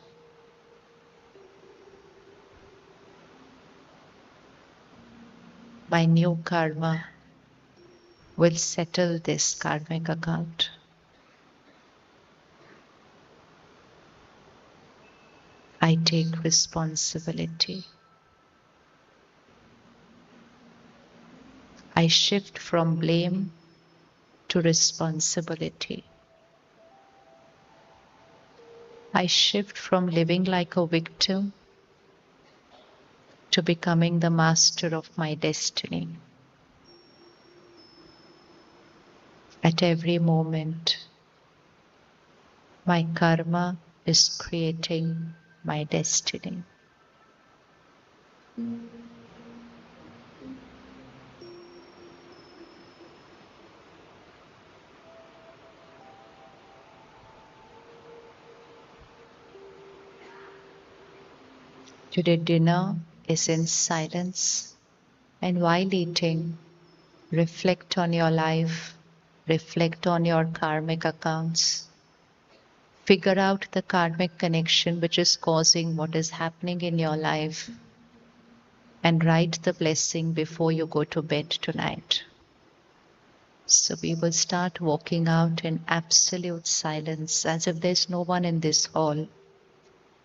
My new karma will settle this karmic account. I take responsibility. I shift from blame to responsibility. I shift from living like a victim to becoming the master of my destiny. At every moment, my karma is creating my destiny. Today, dinner is in silence, and while eating, reflect on your life, reflect on your karmic accounts, figure out the karmic connection which is causing what is happening in your life, and write the blessing before you go to bed tonight. So we will start walking out in absolute silence as if there's no one in this hall.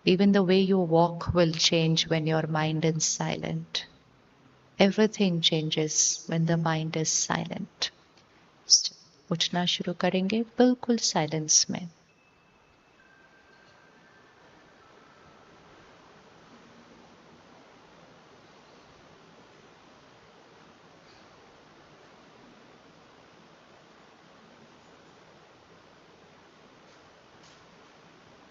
Even the way you walk will change when your mind is silent. Everything changes when the mind is silent. उठना शुरू करेंगे बिल्कुल silence में.